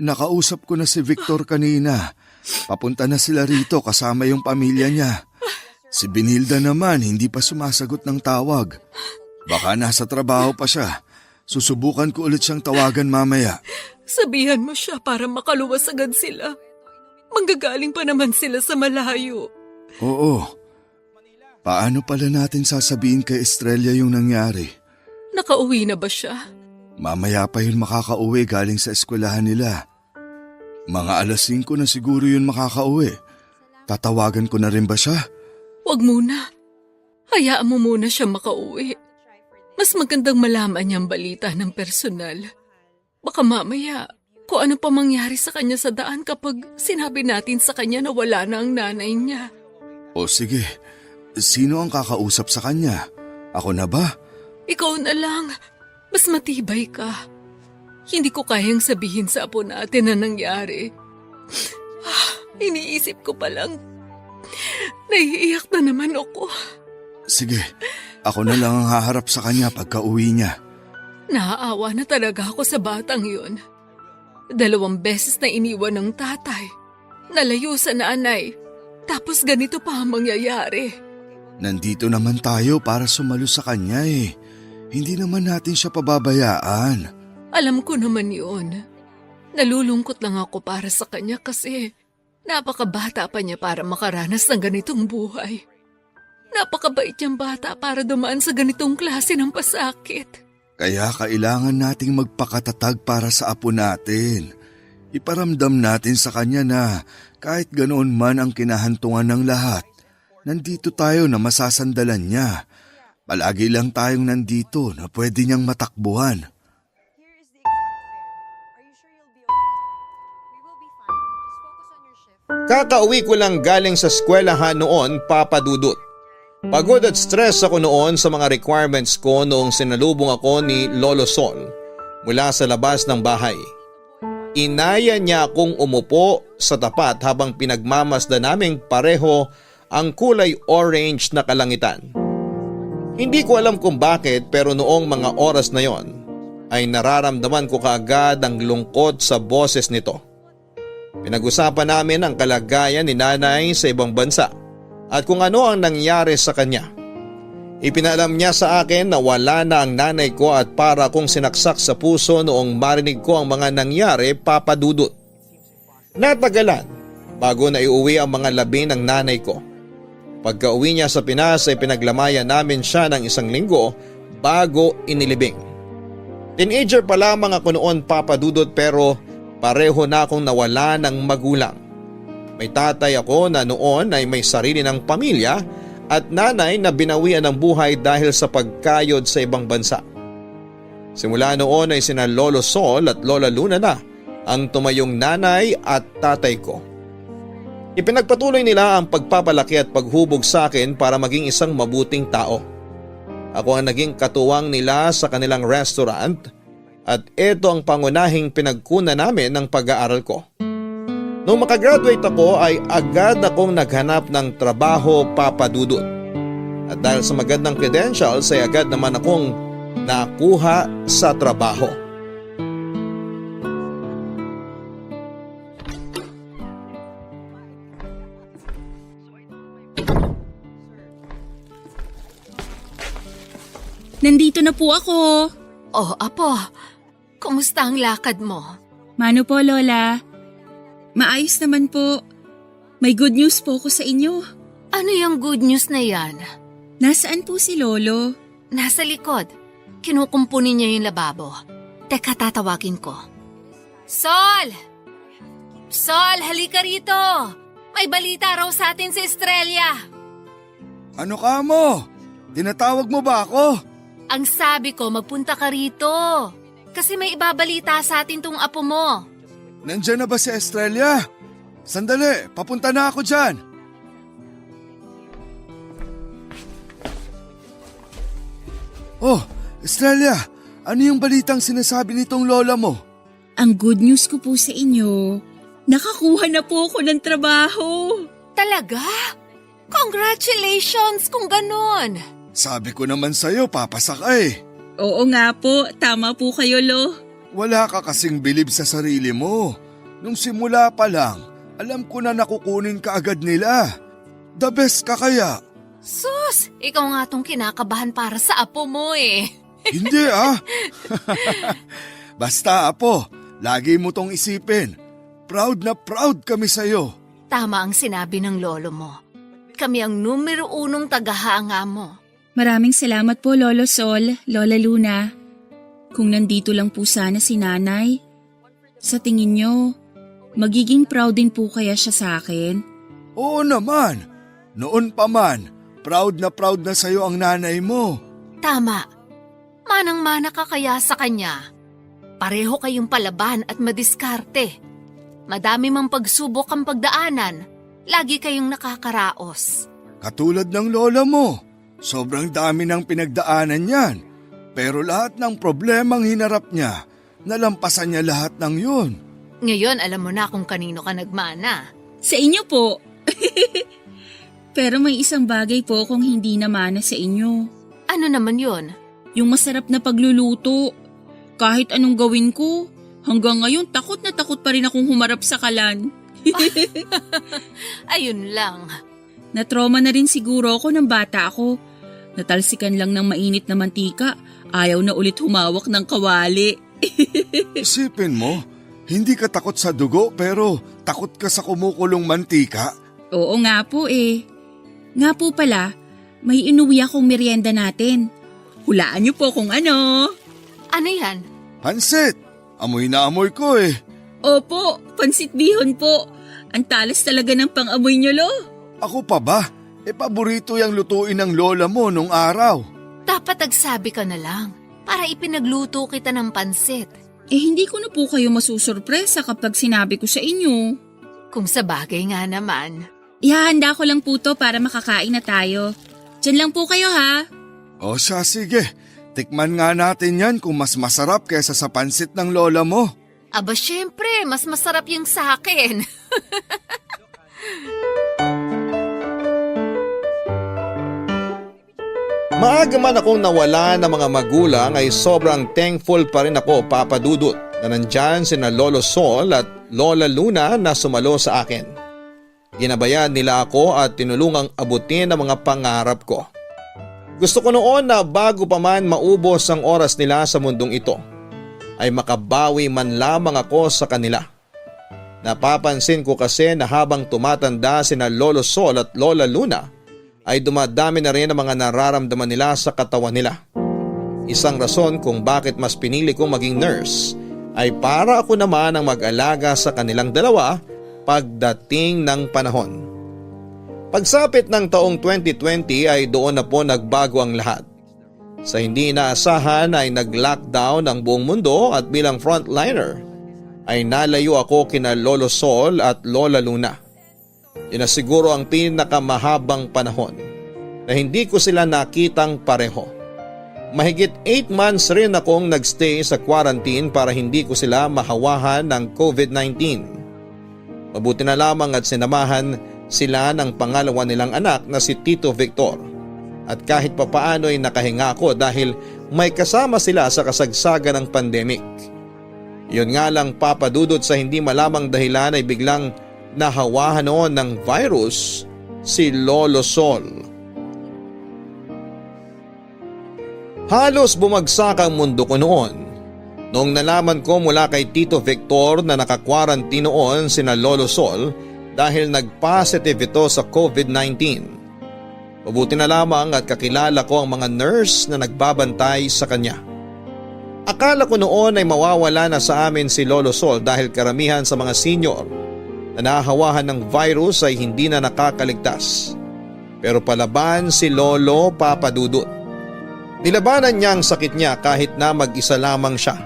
Nakausap ko na si Victor kanina. Papunta na sila rito kasama yung pamilya niya. Si Benilda naman hindi pa sumasagot ng tawag. Baka nasa trabaho pa siya. Susubukan ko ulit siyang tawagan mamaya. Sabihan mo siya para makaluwas agad sila. Manggagaling pa naman sila sa malayo. Oo. Paano pala natin sasabihin kay Estrella yung nangyari? Nakauwi na ba siya? Mamaya pa yun makakauwi galing sa eskwelahan nila. Mga alas 5 na siguro yun makakauwi. Tatawagan ko na rin ba siya? Huwag muna. Hayaan mo muna siya makauwi. Mas magandang malaman niyang balita ng personal. Baka mamaya, kung ano pa mangyari sa kanya sa daan kapag sinabi natin sa kanya na wala na ang nanay niya. O sige, sino ang kakausap sa kanya? Ako na ba? Ikaw na lang. Mas matibay ka. Hindi ko kayang sabihin sa apo natin na nangyari. Iniisip ko pa lang. Naiiyak na naman ako. Sige, ako na lang ang haharap sa kanya pagka uwi niya. Naaawa na talaga ako sa batang yun. 2 beses na iniwan ng tatay. Nalayo sa nanay. Tapos ganito pa ang mangyayari. Nandito naman tayo para sumalo sa kanya eh. Hindi naman natin siya pababayaan. Alam ko naman yun. Nalulungkot lang ako para sa kanya kasi napakabata pa niya para makaranas ng ganitong buhay. Napakabait niyang bata para dumaan sa ganitong klase ng pasakit. Kaya kailangan nating magpakatatag para sa apo natin. Iparamdam natin sa kanya na kahit ganoon man ang kinahantungan ng lahat, nandito tayo na masasandalan niya. Palagi lang tayong nandito na pwede niyang matakbuhan. Kakauwi ko lang galing sa eskwelahan noon, Papa Dudut. Pagod at stress ako noon sa mga requirements ko noong sinalubong ako ni Lolo Sol mula sa labas ng bahay. Inaya niya akong umupo sa tapat habang pinagmamasda naming pareho ang kulay orange na kalangitan. Hindi ko alam kung bakit pero noong mga oras na yon ay nararamdaman ko kaagad ang lungkot sa boses nito. Pinag-usapan namin ang kalagayan ni nanay sa ibang bansa at kung ano ang nangyari sa kanya. Ipinalam niya sa akin na wala na ang nanay ko at para kong sinaksak sa puso noong marinig ko ang mga nangyari, Papa Dudut. Natagalan bago na iuwi ang mga labi ng nanay ko. Pagka-uwi niya sa Pinas ay pinaglamayan namin siya ng 1 linggo bago inilibing. Teenager pa lamang ako noon, Papa Dudut, pero pareho na akong nawala ng magulang. May tatay ako na noon ay may sarili ng pamilya at nanay na binawian ng buhay dahil sa pagkayod sa ibang bansa. Simula noon ay sina Lolo Sol at Lola Luna na ang tumayong nanay at tatay ko. Ipinagpatuloy nila ang pagpapalaki at paghubog sa akin para maging isang mabuting tao. Ako ang naging katuwang nila sa kanilang restaurant at ito ang pangunahing pinagkunan namin ng pag-aaral ko. Nung makagraduate ako ay agad akong naghanap ng trabaho, Papa Dudut. At dahil sa magandang credentials ay agad naman akong nakuha sa trabaho. Nandito na po ako. Oh, Apo, kumusta ang lakad mo? Mano po, Lola? Maayos naman po. May good news po ko sa inyo. Ano yung good news na yan? Nasaan po si Lolo? Nasa likod. Kinukumpunin niya yung lababo. Teka, tatawagin ko. Sol! Sol, halika rito! May balita raw sa atin si Estrella. Ano ka mo? Tinatawag mo ba ako? Ang sabi ko, magpunta ka rito. Kasi may ibabalita sa atin tong apo mo. Nandiyan na ba si Estrella? Sandali, papunta na ako dyan. Oh, Estrella, ano yung balitang sinasabi nitong lola mo? Ang good news ko po sa inyo, nakakuha na po ako ng trabaho. Talaga? Congratulations kung ganon. Sabi ko naman sa'yo, papasa ka eh. Oo nga po, tama po kayo, Lo. Wala ka kasing bilib sa sarili mo. Nung simula pa lang, alam ko na nakukunin ka agad nila. The best ka kaya? Sus, ikaw nga tong kinakabahan para sa apo mo eh. Hindi ah. Basta apo, lagi mo tong isipin. Proud na proud kami sa'yo. Tama ang sinabi ng lolo mo. Kami ang numero 1 tagahanga mo. Maraming salamat po, Lolo Sol, Lola Luna. Kung nandito lang po sana si Nanay, sa tingin nyo, magiging proud din po kaya siya sa akin? Oo naman. Noon pa man, proud na sa'yo ang nanay mo. Tama. Manang-mana ka kaya sa kanya. Pareho kayong palaban at madiskarte. Madami mang pagsubok ang pagdaanan. Lagi kayong nakakaraos. Katulad ng lola mo. Sobrang dami ng pinagdaanan niyan. Pero lahat ng problemang hinarap niya, nalampasan niya lahat ng yun. Ngayon alam mo na kung kanino ka nagmana. Sa inyo po. Pero may isang bagay po kung hindi namana sa inyo. Ano naman yon? Yung masarap na pagluluto. Kahit anong gawin ko, hanggang ngayon takot na takot pa rin akong humarap sa kalan. Ayun lang. Natrauma na rin siguro ako ng bata ako. Natalsikan lang ng mainit na mantika, ayaw na ulit humawak ng kawali. Isipin mo, hindi ka takot sa dugo pero takot ka sa kumukulong mantika. Oo nga po eh. Nga po pala, may inuwi akong merienda natin. Hulaan niyo po kung ano. Ano yan? Pansit! Amoy na amoy ko eh. Opo, pansit bihon po. Ang talas talaga ng pang-amoy niyo, Lo. Ako pa ba? Paborito yung lutuin ng lola mo nung araw. Dapat nagsabi ka na lang para ipinagluto kita ng pansit. Hindi ko na po kayo masusurpresa kapag sinabi ko sa inyo. Kung sa bagay nga naman. Ihahanda ko lang po to para makakain na tayo. Diyan lang po kayo ha. O siya, sige. Tikman nga natin yan kung mas masarap kaysa sa pansit ng lola mo. Aba syempre, mas masarap yung sa akin. Maaga man akong nawala ng mga magulang ay sobrang thankful pa rin ako, Papa Dudut, na nandyan sina Lolo Sol at Lola Luna na sumalo sa akin. Ginabayan nila ako at tinulungang abutin ang mga pangarap ko. Gusto ko noon na bago pa man maubos ang oras nila sa mundong ito, ay makabawi man lamang ako sa kanila. Napapansin ko kasi na habang tumatanda sina Lolo Sol at Lola Luna, ay dumadami na rin ang mga nararamdaman nila sa katawan nila. Isang rason kung bakit mas pinili kong maging nurse ay para ako naman ang mag-alaga sa kanilang dalawa pagdating ng panahon. Pagsapit ng taong 2020 ay doon na po nagbago ang lahat. Sa hindi inaasahan ay nag-lockdown ang buong mundo at bilang frontliner ay nalayo ako kina Lolo Sol at Lola Luna. Yun na siguro ang pinakamahabang panahon na hindi ko sila nakitang pareho. Mahigit 8 months rin akong nagstay sa quarantine para hindi ko sila mahawahan ng COVID-19. Mabuti na lamang at sinamahan sila ng pangalawa nilang anak na si Tito Victor. At kahit papaano ay nakahinga ako dahil may kasama sila sa kasagsagan ng pandemic. Yun nga lang papadudot sa hindi malamang dahilan ay biglang nahawahan noon ng virus si Lolo Sol. Halos bumagsak ang mundo ko noon noong nalaman ko mula kay Tito Victor na naka-quarantine noon sina Lolo Sol dahil nag-positive ito sa COVID-19. Mabuti na lamang at kakilala ko ang mga nurse na nagbabantay sa kanya. Akala ko noon ay mawawala na sa amin si Lolo Sol dahil karamihan sa mga senior na nahahawahan ng virus ay hindi na nakakaligtas. Pero palaban si Lolo Papadudut. Nilabanan niya ang sakit niya kahit na mag-isa lamang siya.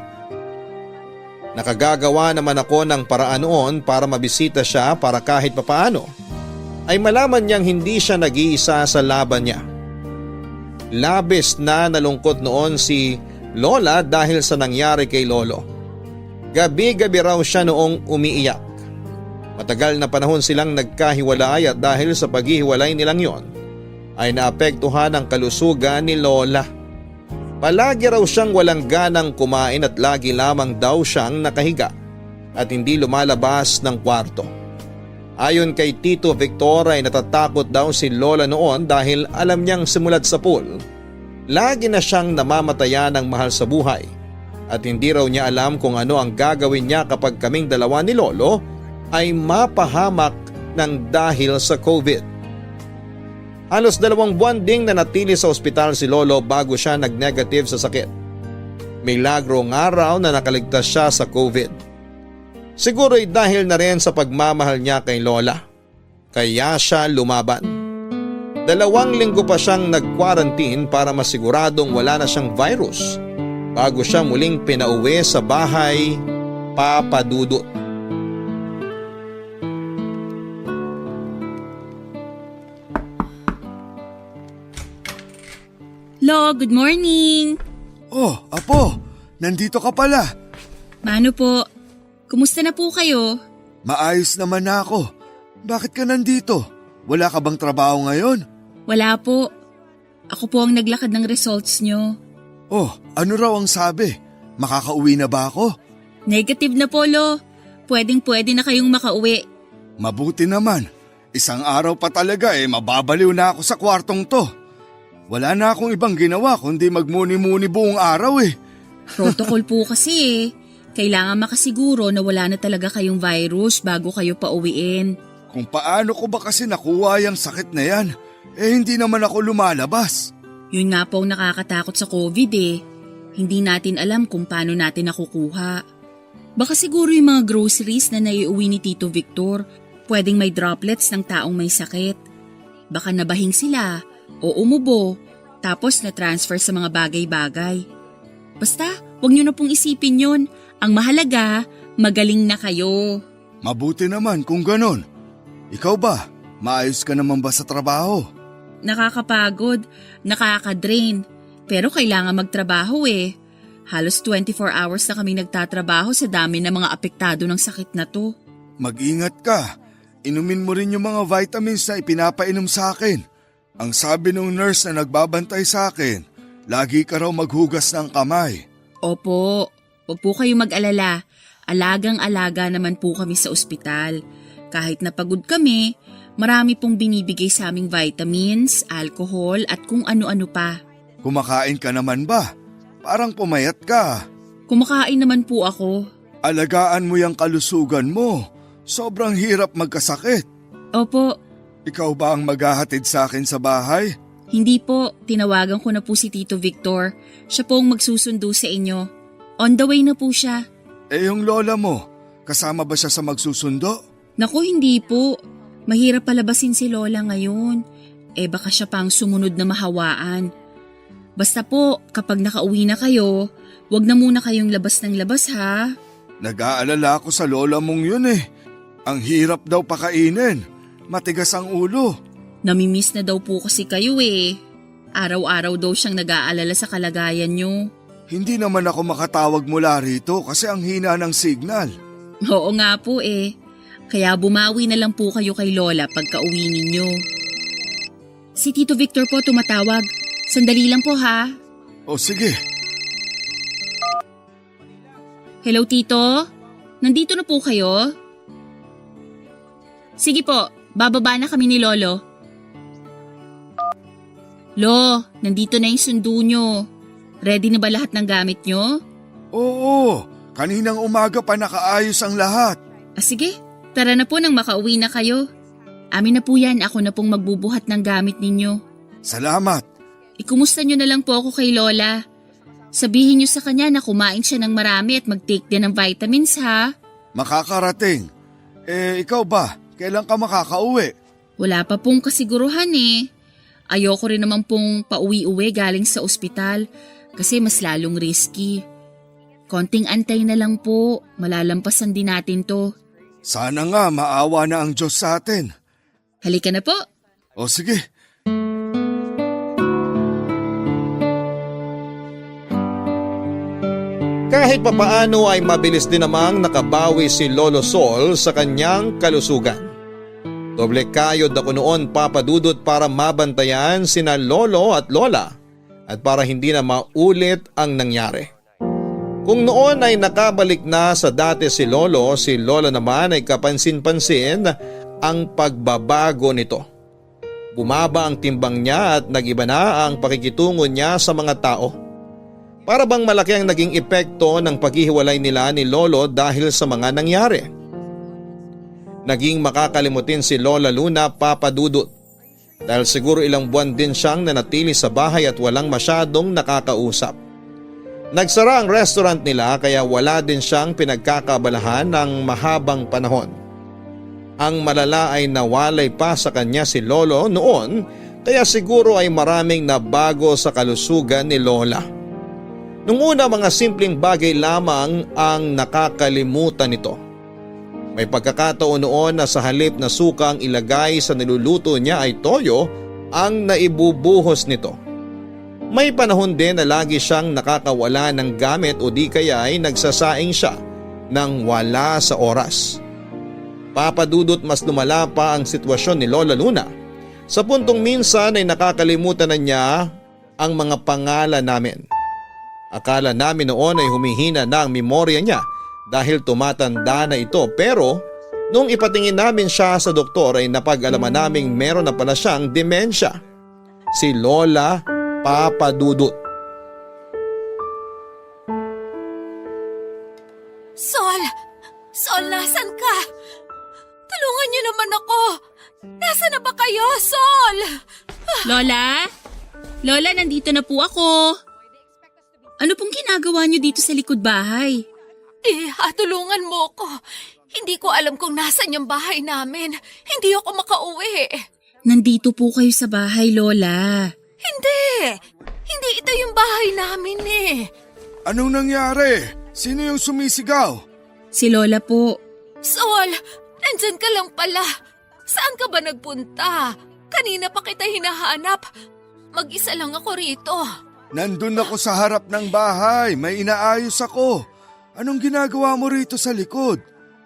Nakagagawa naman ako ng paraan noon para mabisita siya para kahit papaano ay malaman niyang hindi siya nag-iisa sa laban niya. Labis na nalungkot noon si Lola dahil sa nangyari kay Lolo. Gabi-gabi raw siya noong umiiyak. Matagal na panahon silang nagkahiwalay at dahil sa paghihiwalay nilang yon ay naapektuhan ang kalusugan ni Lola. Palagi raw siyang walang ganang kumain at lagi lamang daw siyang nakahiga at hindi lumalabas ng kwarto. Ayon kay Tito Victor ay natatakot daw si Lola noon dahil alam niyang simulat sa pool, lagi na siyang namamatayan ng mahal sa buhay at hindi raw niya alam kung ano ang gagawin niya kapag kaming dalawa ni Lolo ay mapahamak ng dahil sa COVID. Halos 2 buwan ding nanatili sa ospital si Lolo bago siya nag-negative sa sakit. Milagro nga raw na nakaligtas siya sa COVID. Siguro'y dahil na rin sa pagmamahal niya kay Lola. Kaya siya lumaban. 2 linggo pa siyang nag-quarantine para masiguradong wala na siyang virus bago siya muling pinauwi sa bahay Papadudut. Lo, good morning! Oh, Apo, nandito ka pala. Mano po? Kumusta na po kayo? Maayos naman na ako. Bakit ka nandito? Wala ka bang trabaho ngayon? Wala po. Ako po ang naglakad ng results nyo. Oh, ano raw ang sabi? Makakauwi na ba ako? Negative na po, Lo. Pwedeng-pwede na kayong makauwi. Mabuti naman. Isang araw pa talaga mababaliw na ako sa kwartong to. Wala na akong ibang ginawa kundi magmuni-muni buong araw Protocol po kasi Kailangan makasiguro na wala na talaga kayong virus bago kayo pauwiin. Kung paano ko ba kasi nakuha yung sakit na yan, hindi naman ako lumalabas. Yun nga po ang nakakatakot sa COVID Hindi natin alam kung paano natin nakukuha. Baka siguro yung mga groceries na naiuwi ni Tito Victor, pwedeng may droplets ng taong may sakit. Baka nabahing sila o umubo, tapos na-transfer sa mga bagay-bagay. Basta, huwag nyo na pong isipin yun. Ang mahalaga, magaling na kayo. Mabuti naman kung ganon. Ikaw ba? Maayos ka naman ba sa trabaho? Nakakapagod, nakakadrain, pero kailangan magtrabaho Halos 24 hours na kami nagtatrabaho sa dami ng mga apektado ng sakit na to. Mag-ingat ka. Inumin mo rin yung mga vitamins na ipinapainom sa akin. Ang sabi ng nurse na nagbabantay sa akin, lagi ka raw maghugas ng kamay. Opo, huwag po kayong mag-alala. Alagang-alaga naman po kami sa ospital. Kahit napagod kami, marami pong binibigay sa aming vitamins, alcohol at kung ano-ano pa. Kumakain ka naman ba? Parang pumayat ka. Kumakain naman po ako. Alagaan mo yung kalusugan mo. Sobrang hirap magkasakit. Opo. Ikaw ba ang maghahatid sa akin sa bahay? Hindi po, tinawagan ko na po si Tito Victor. Siya po ang magsusundo sa inyo. On the way na po siya. Yung lola mo, kasama ba siya sa magsusundo? Naku, hindi po. Mahirap palabasin si Lola ngayon. Baka siya pang sumunod na mahawaan. Basta po, kapag nakauwi na kayo, wag na muna kayong labas ng labas ha. Nag-aalala ako sa lola mong yun eh. Ang hirap daw pakainin. Matigas ang ulo. Namimiss na daw po kasi kayo eh. Araw-araw daw siyang nag-aalala sa kalagayan nyo. Hindi naman ako makatawag mula rito kasi ang hina ng signal. Oo nga po eh. Kaya bumawi na lang po kayo kay Lola pagka-uwi ninyo. Si Tito Victor po tumatawag. Sandali lang po ha. O sige. Hello Tito? Nandito na po kayo? Sige po, bababa na kami ni Lolo. Lo, nandito na yung sundo nyo. Ready na ba lahat ng gamit nyo? Oo, kaninang umaga pa nakaayos ang lahat. Sige, tara na po nang makauwi na kayo. Amin na po yan, ako na pong magbubuhat ng gamit ninyo. Salamat. Ikumusta nyo na lang po ako kay Lola. Sabihin nyo sa kanya na kumain siya ng marami at mag-take din ng vitamins ha. Makakarating. Ikaw ba? Kailan ka makakauwi? Wala pa pong kasiguruhan eh. Ayoko rin naman pong pauwi-uwi galing sa ospital kasi mas lalong risky. Konting antay na lang po, malalampasan din natin to. Sana nga maawa na ang Diyos sa atin. Halika na po. O sige. Kahit papaano ay mabilis din namang nakabawi si Lolo Sol sa kanyang kalusugan. Doble kayod ako noon Papa Dudut para mabantayan sina Lolo at Lola at para hindi na maulit ang nangyari. Kung noon ay nakabalik na sa dati si Lolo, si Lola naman ay kapansin-pansin ang pagbabago nito. Bumaba ang timbang niya at nag-iba na ang pakikitungo niya sa mga tao. Para bang malaki ang naging epekto ng paghihiwalay nila ni Lolo dahil sa mga nangyari. Naging makakalimutin si Lola Luna Papa Dudut dahil siguro ilang buwan din siyang nanatili sa bahay at walang masyadong nakakausap. Nagsara ang restaurant nila kaya wala din siyang pinagkakabalahan ng mahabang panahon. Ang malala ay nawalay pa sa kanya si Lolo noon kaya siguro ay maraming nabago sa kalusugan ni Lola. Nung una mga simpleng bagay lamang ang nakakalimutan nito. May pagkakataon noon na sa halip na suka ang ilagay sa niluluto niya ay toyo ang naibubuhos nito. May panahon din na lagi siyang nakakawala ng gamit o di kaya ay nagsasaing siya nang wala sa oras. Papa Dudut mas lumala pa ang sitwasyon ni Lola Luna. Sa puntong minsan ay nakakalimutan na niya ang mga pangalan namin. Akala namin noon ay humihina na ang memorya niya dahil tumatanda na ito pero nung ipatingin namin siya sa doktor ay napag-alaman naming meron na pala siyang demensya. Si Lola Papa Dudut. Sol! Sol, nasan ka? Tulungan niyo naman ako! Nasaan na ba kayo, Sol? Lola? Lola, nandito na po ako. Ano pong ginagawa niyo dito sa likod bahay? Tulungan mo ko. Hindi ko alam kung nasan yung bahay namin. Hindi ako makauwi. Nandito po kayo sa bahay, Lola. Hindi! Hindi ito yung bahay namin eh. Anong nangyari? Sino yung sumisigaw? Si Lola po. Sol, nandyan ka lang pala. Saan ka ba nagpunta? Kanina pa kita hinahanap. Mag-isa lang ako rito. Nandun ako sa harap ng bahay. May inaayos ako. Anong ginagawa mo rito sa likod?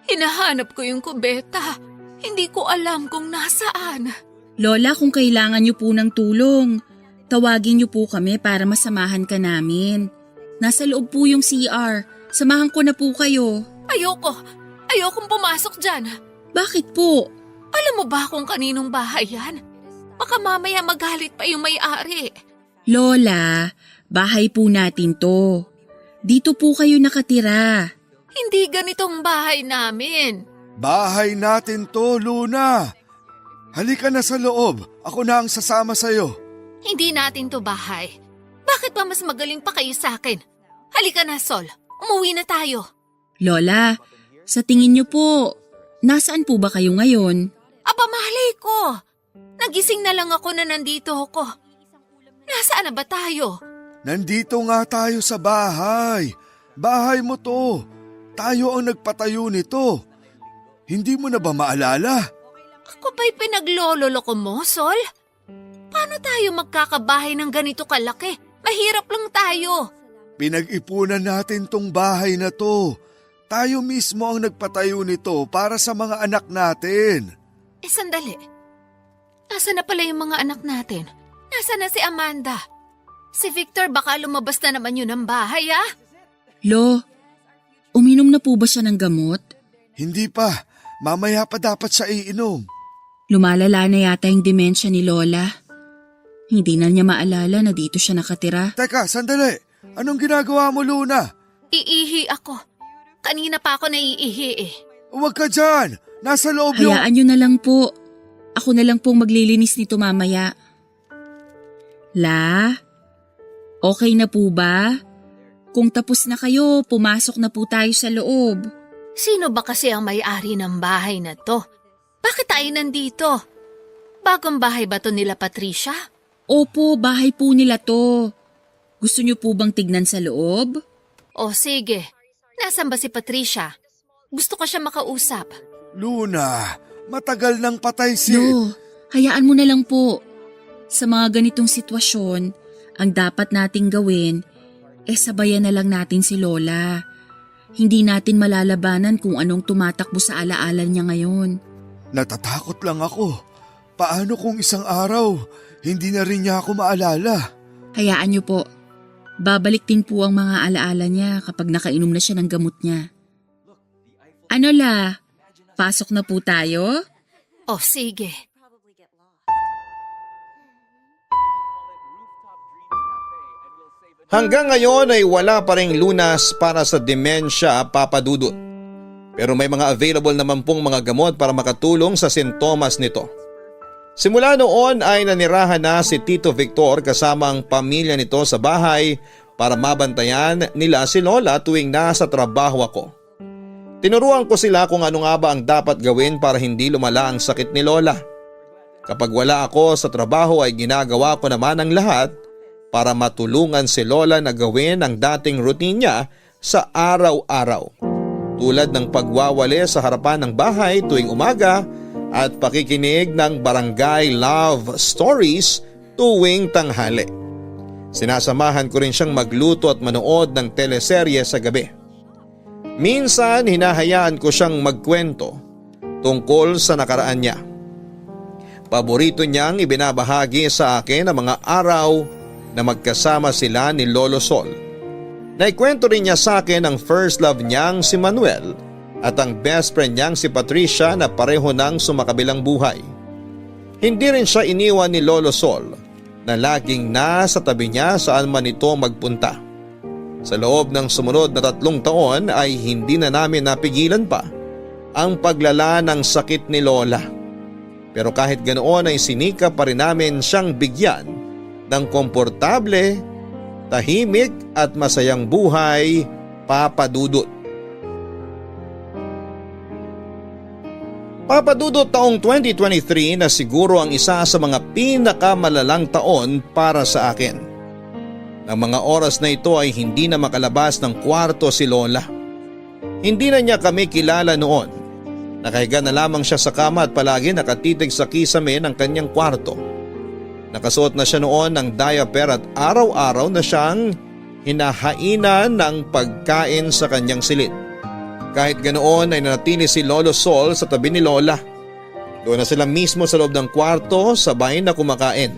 Hinahanap ko yung kubeta. Hindi ko alam kung nasaan. Lola, kung kailangan niyo po ng tulong, tawagin niyo po kami para masamahan ka namin. Nasa loob po yung CR. Samahan ko na po kayo. Ayokong pumasok dyan. Bakit po? Alam mo ba kung kaninong bahay yan? Baka mamaya magalit pa yung may-ari. Lola, bahay po natin to. Dito po kayo nakatira. Hindi ganitong bahay namin. Bahay natin to, Luna. Halika na sa loob. Ako na ang sasama sa'yo. Hindi natin to bahay. Bakit ba mas magaling pa kayo sa akin? Halika na, Sol. Umuwi na tayo. Lola, sa tingin niyo po, nasaan po ba kayo ngayon? Aba, malay ko. Nagising na lang ako na nandito ako. Nasaan na ba tayo? Nandito nga tayo sa bahay. Bahay mo to. Tayo ang nagpatayo nito. Hindi mo na ba maalala? Ako ba'y pinaglololoko mo, Sol? Paano tayo magkakabahay ng ganito kalaki? Mahirap lang tayo. Pinag-ipunan natin tong bahay na to. Tayo mismo ang nagpatayo nito para sa mga anak natin. Sandali. Nasaan na pala yung mga anak natin? Nasaan na si Amanda? Si Victor baka lumabas na naman yun ng bahay, ah? Lo, uminom na po ba siya ng gamot? Hindi pa. Mamaya pa dapat siya iinom. Lumalala na yata yung demensya ni Lola. Hindi na niya maalala na dito siya nakatira. Teka, sandali. Anong ginagawa mo, Luna? Iihi ako. Kanina pa ako naiihi eh. Huwag ka dyan. Nasa loob yung... Hayaan niyo na lang po. Ako na lang pong maglilinis nito mamaya. La, okay na po ba? Kung tapos na kayo, pumasok na po tayo sa loob. Sino ba kasi ang may-ari ng bahay na to? Bakit tayo nandito? Bagong bahay ba to nila, Patricia? Opo, bahay po nila to. Gusto niyo po bang tignan sa loob? O sige, nasan ba si Patricia? Gusto ko siya makausap. Luna, matagal nang patay si... Lo, hayaan mo na lang po. Sa mga ganitong sitwasyon, ang dapat nating gawin, sabayan na lang natin si Lola. Hindi natin malalabanan kung anong tumatakbo sa alaala niya ngayon. Natatakot lang ako. Paano kung isang araw, hindi na rin niya ako maalala? Hayaan niyo po. Babalik din po ang mga alaala niya kapag nakainom na siya ng gamot niya. Ano la? Pasok na po tayo? O sige. Hanggang ngayon ay wala pa ring lunas para sa demensya, Papa Dudut. Pero may mga available naman pong mga gamot para makatulong sa sintomas nito. Simula noon ay nanirahan na si Tito Victor kasama ang pamilya nito sa bahay para mabantayan nila si Lola tuwing nasa trabaho ako. Tinuruan ko sila kung ano nga ba ang dapat gawin para hindi lumala ang sakit ni Lola. Kapag wala ako sa trabaho ay ginagawa ko naman ang lahat para matulungan si Lola na gawin ang dating routine niya sa araw-araw. Tulad ng pagwawali sa harapan ng bahay tuwing umaga at pakikinig ng barangay love stories tuwing tanghali. Sinasamahan ko rin siyang magluto at manood ng teleserye sa gabi. Minsan hinahayaan ko siyang magkwento tungkol sa nakaraan niya. Paborito niyang ibinabahagi sa akin ang mga araw na magkasama sila ni Lolo Sol. Naikwento rin niya sa akin ang first love niyang si Manuel at ang best friend niyang si Patricia na pareho nang sumakabilang buhay. Hindi rin siya iniwan ni Lolo Sol na laging nasa tabi niya saan man ito magpunta. Sa loob ng sumunod na 3 taon ay hindi na namin napigilan pa ang paglala ng sakit ni Lola. Pero kahit ganoon ay sinika pa rin namin siyang bigyan ng komportable, tahimik at masayang buhay, Papa Dudut. Papa Dudut, taong 2023 na siguro ang isa sa mga pinakamalalang taon para sa akin. Nang mga oras na ito ay hindi na makalabas ng kwarto si Lola. Hindi na niya kami kilala noon. Nakahiga na lamang siya sa kama at palagi nakatitig sa kisame ng kanyang kwarto. Nakasuot na siya noon ng diaper at araw-araw na siyang hinahainan ng pagkain sa kanyang silid. Kahit ganoon ay nanatili si Lolo Sol sa tabi ni Lola. Doon na sila mismo sa loob ng kwarto sabay na kumakain.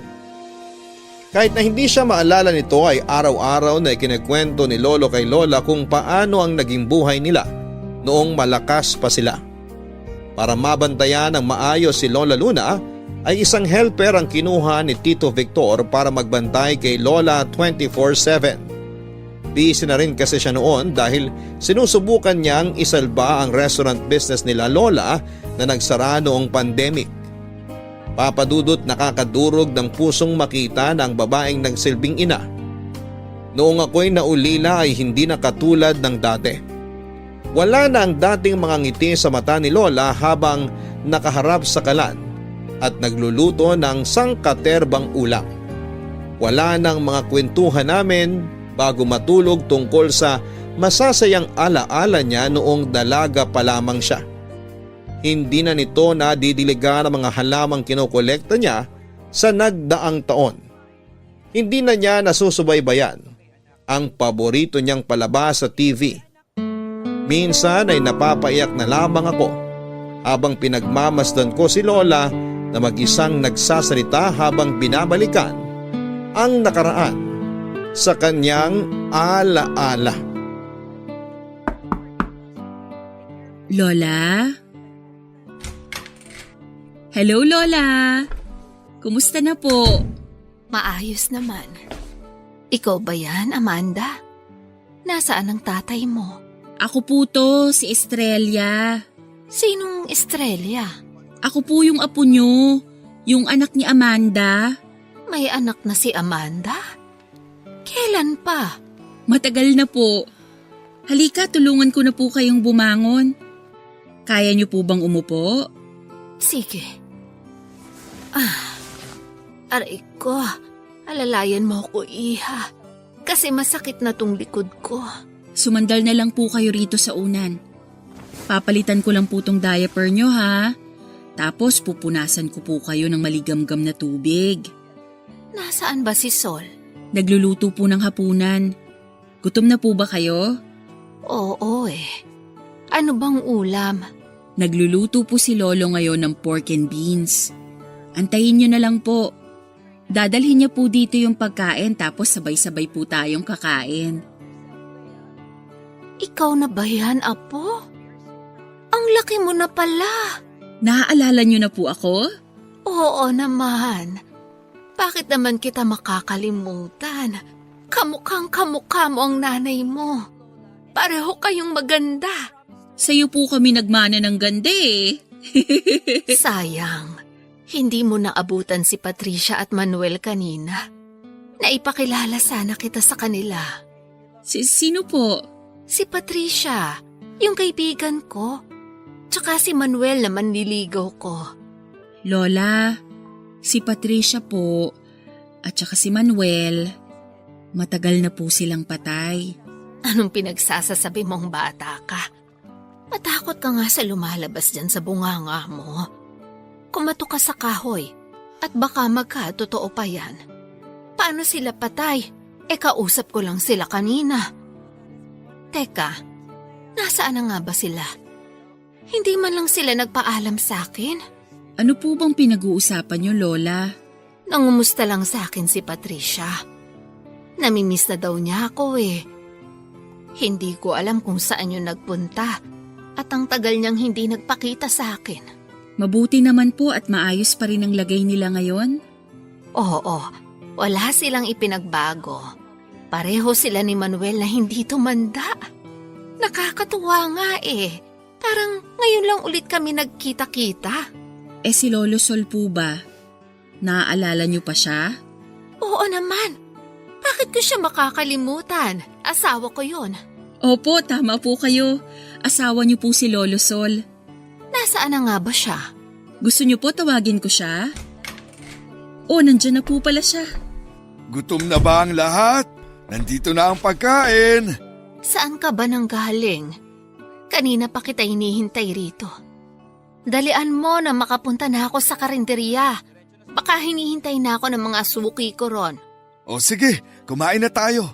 Kahit na hindi siya maalala nito ay araw-araw na ikinekwento ni Lolo kay Lola kung paano ang naging buhay nila noong malakas pa sila. Para mabantayan ng maayos si Lola Luna ay isang helper ang kinuha ni Tito Victor para magbantay kay Lola 24/7. Busy na rin kasi siya noon dahil sinusubukan niyang isalba ang restaurant business nila Lola na nagsara noong pandemic. Papa Dudut, nakakadurog ng pusong makita na ang babaeng nagsilbing ina. Noong ako'y naulila ay hindi na katulad ng dati. Wala na ang dating mga ngiti sa mata ni Lola habang nakaharap sa kalan at nagluluto ng sangkaterbang ulam. Wala nang mga kwentuhan namin bago matulog tungkol sa masasayang alaala niya noong dalaga pa lamang siya. Hindi na nito nadidiligan ang mga halamang kinokolekta niya sa nagdaang taon. Hindi na niya nasusubaybayan ang paborito niyang palabas sa TV. Minsan ay napapaiyak na lamang ako habang pinagmamasdan ko si Lola na mag-isang nagsasalita habang binabalikan ang nakaraan sa kanyang alaala. Lola? Hello, Lola. Kumusta na po? Maayos naman. Ikaw ba yan, Amanda? Nasaan ang tatay mo? Ako po to, si Estrella. Sinong Estrella? Ako po yung apo nyo, yung anak ni Amanda. May anak na si Amanda? Kailan pa? Matagal na po. Halika, tulungan ko na po kayong bumangon. Kaya niyo po bang umupo? Sige. Aray ko, alalayan mo ko, iha. Kasi masakit na tong likod ko. Sumandal na lang po kayo rito sa unan. Papalitan ko lang po tong diaper nyo ha. Tapos pupunasan ko po kayo ng maligamgam na tubig. Nasaan ba si Sol? Nagluluto po ng hapunan. Gutom na po ba kayo? Oo Ano bang ulam? Nagluluto po si Lolo ngayon ng pork and beans. Antayin nyo na lang po. Dadalhin niya po dito yung pagkain tapos sabay-sabay po tayong kakain. Ikaw na ba yan, Apo? Ang laki mo na pala. Naaalala nyo na po ako? Oo naman. Bakit naman kita makakalimutan? Kamukhang-kamukha mo ang nanay mo. Pareho kayong maganda. Sa'yo po kami nagmana ng ganda eh. Sayang, hindi mo naabutan si Patricia at Manuel kanina. Naipakilala sana kita sa kanila. Sino po? Si Patricia, yung kaibigan ko. Tsaka si Manuel na manliligaw ko. Lola, si Patricia po at saka si Manuel, matagal na po silang patay. Anong pinagsasasabi mong bata ka? Matakot ka nga sa lumalabas dyan sa bunganga mo. Kumato ka sa kahoy at baka magkatotoo pa yan. Paano sila patay? Kausap ko lang sila kanina. Teka, nasaan na nga ba sila? Hindi man lang sila nagpaalam sa akin. Ano po bang pinag-uusapan niyo, Lola? Nangumusta lang sa akin si Patricia. Namimiss na daw niya ako eh. Hindi ko alam kung saan yun nagpunta at ang tagal niyang hindi nagpakita sa akin. Mabuti naman po at maayos pa rin ang lagay nila ngayon. Oo, wala silang ipinagbago. Pareho sila ni Manuel na hindi tumanda. Nakakatuwa nga eh. Parang ngayon lang ulit kami nagkita-kita. Si Lolo Sol po ba? Naaalala niyo pa siya? Oo naman. Bakit ko siya makakalimutan? Asawa ko yun. Opo, tama po kayo. Asawa niyo po si Lolo Sol. Nasaan na nga ba siya? Gusto niyo po tawagin ko siya? Nandyan na po pala siya. Gutom na ba ang lahat? Nandito na ang pagkain. Saan ka ba nang galing? Kanina pa kita hinihintay rito. Dalian mo na makapunta na ako sa karinderya. Baka hinihintay na ako ng mga suki ko ron. O sige, kumain na tayo.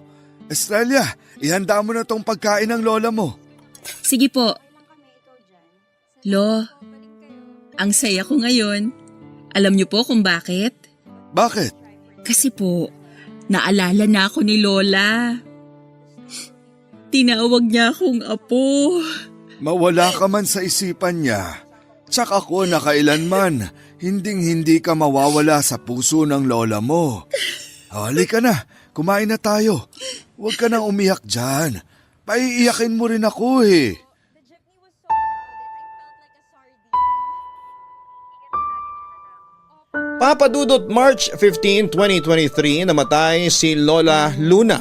Estrella, ihanda mo na tong pagkain ng lola mo. Sige po. Lo, ang saya ko ngayon. Alam niyo po kung bakit? Bakit? Kasi po, naalala na ako ni Lola. Tinawag niya akong apo. Mawala ka man sa isipan niya. Tsak ako na kailanman, hinding-hindi ka mawawala sa puso ng lola mo. Halika na, kumain na tayo. Huwag ka nang umiyak dyan. Paiiyakin mo rin ako eh. Papa Dudut, March 15, 2023, namatay si Lola Luna.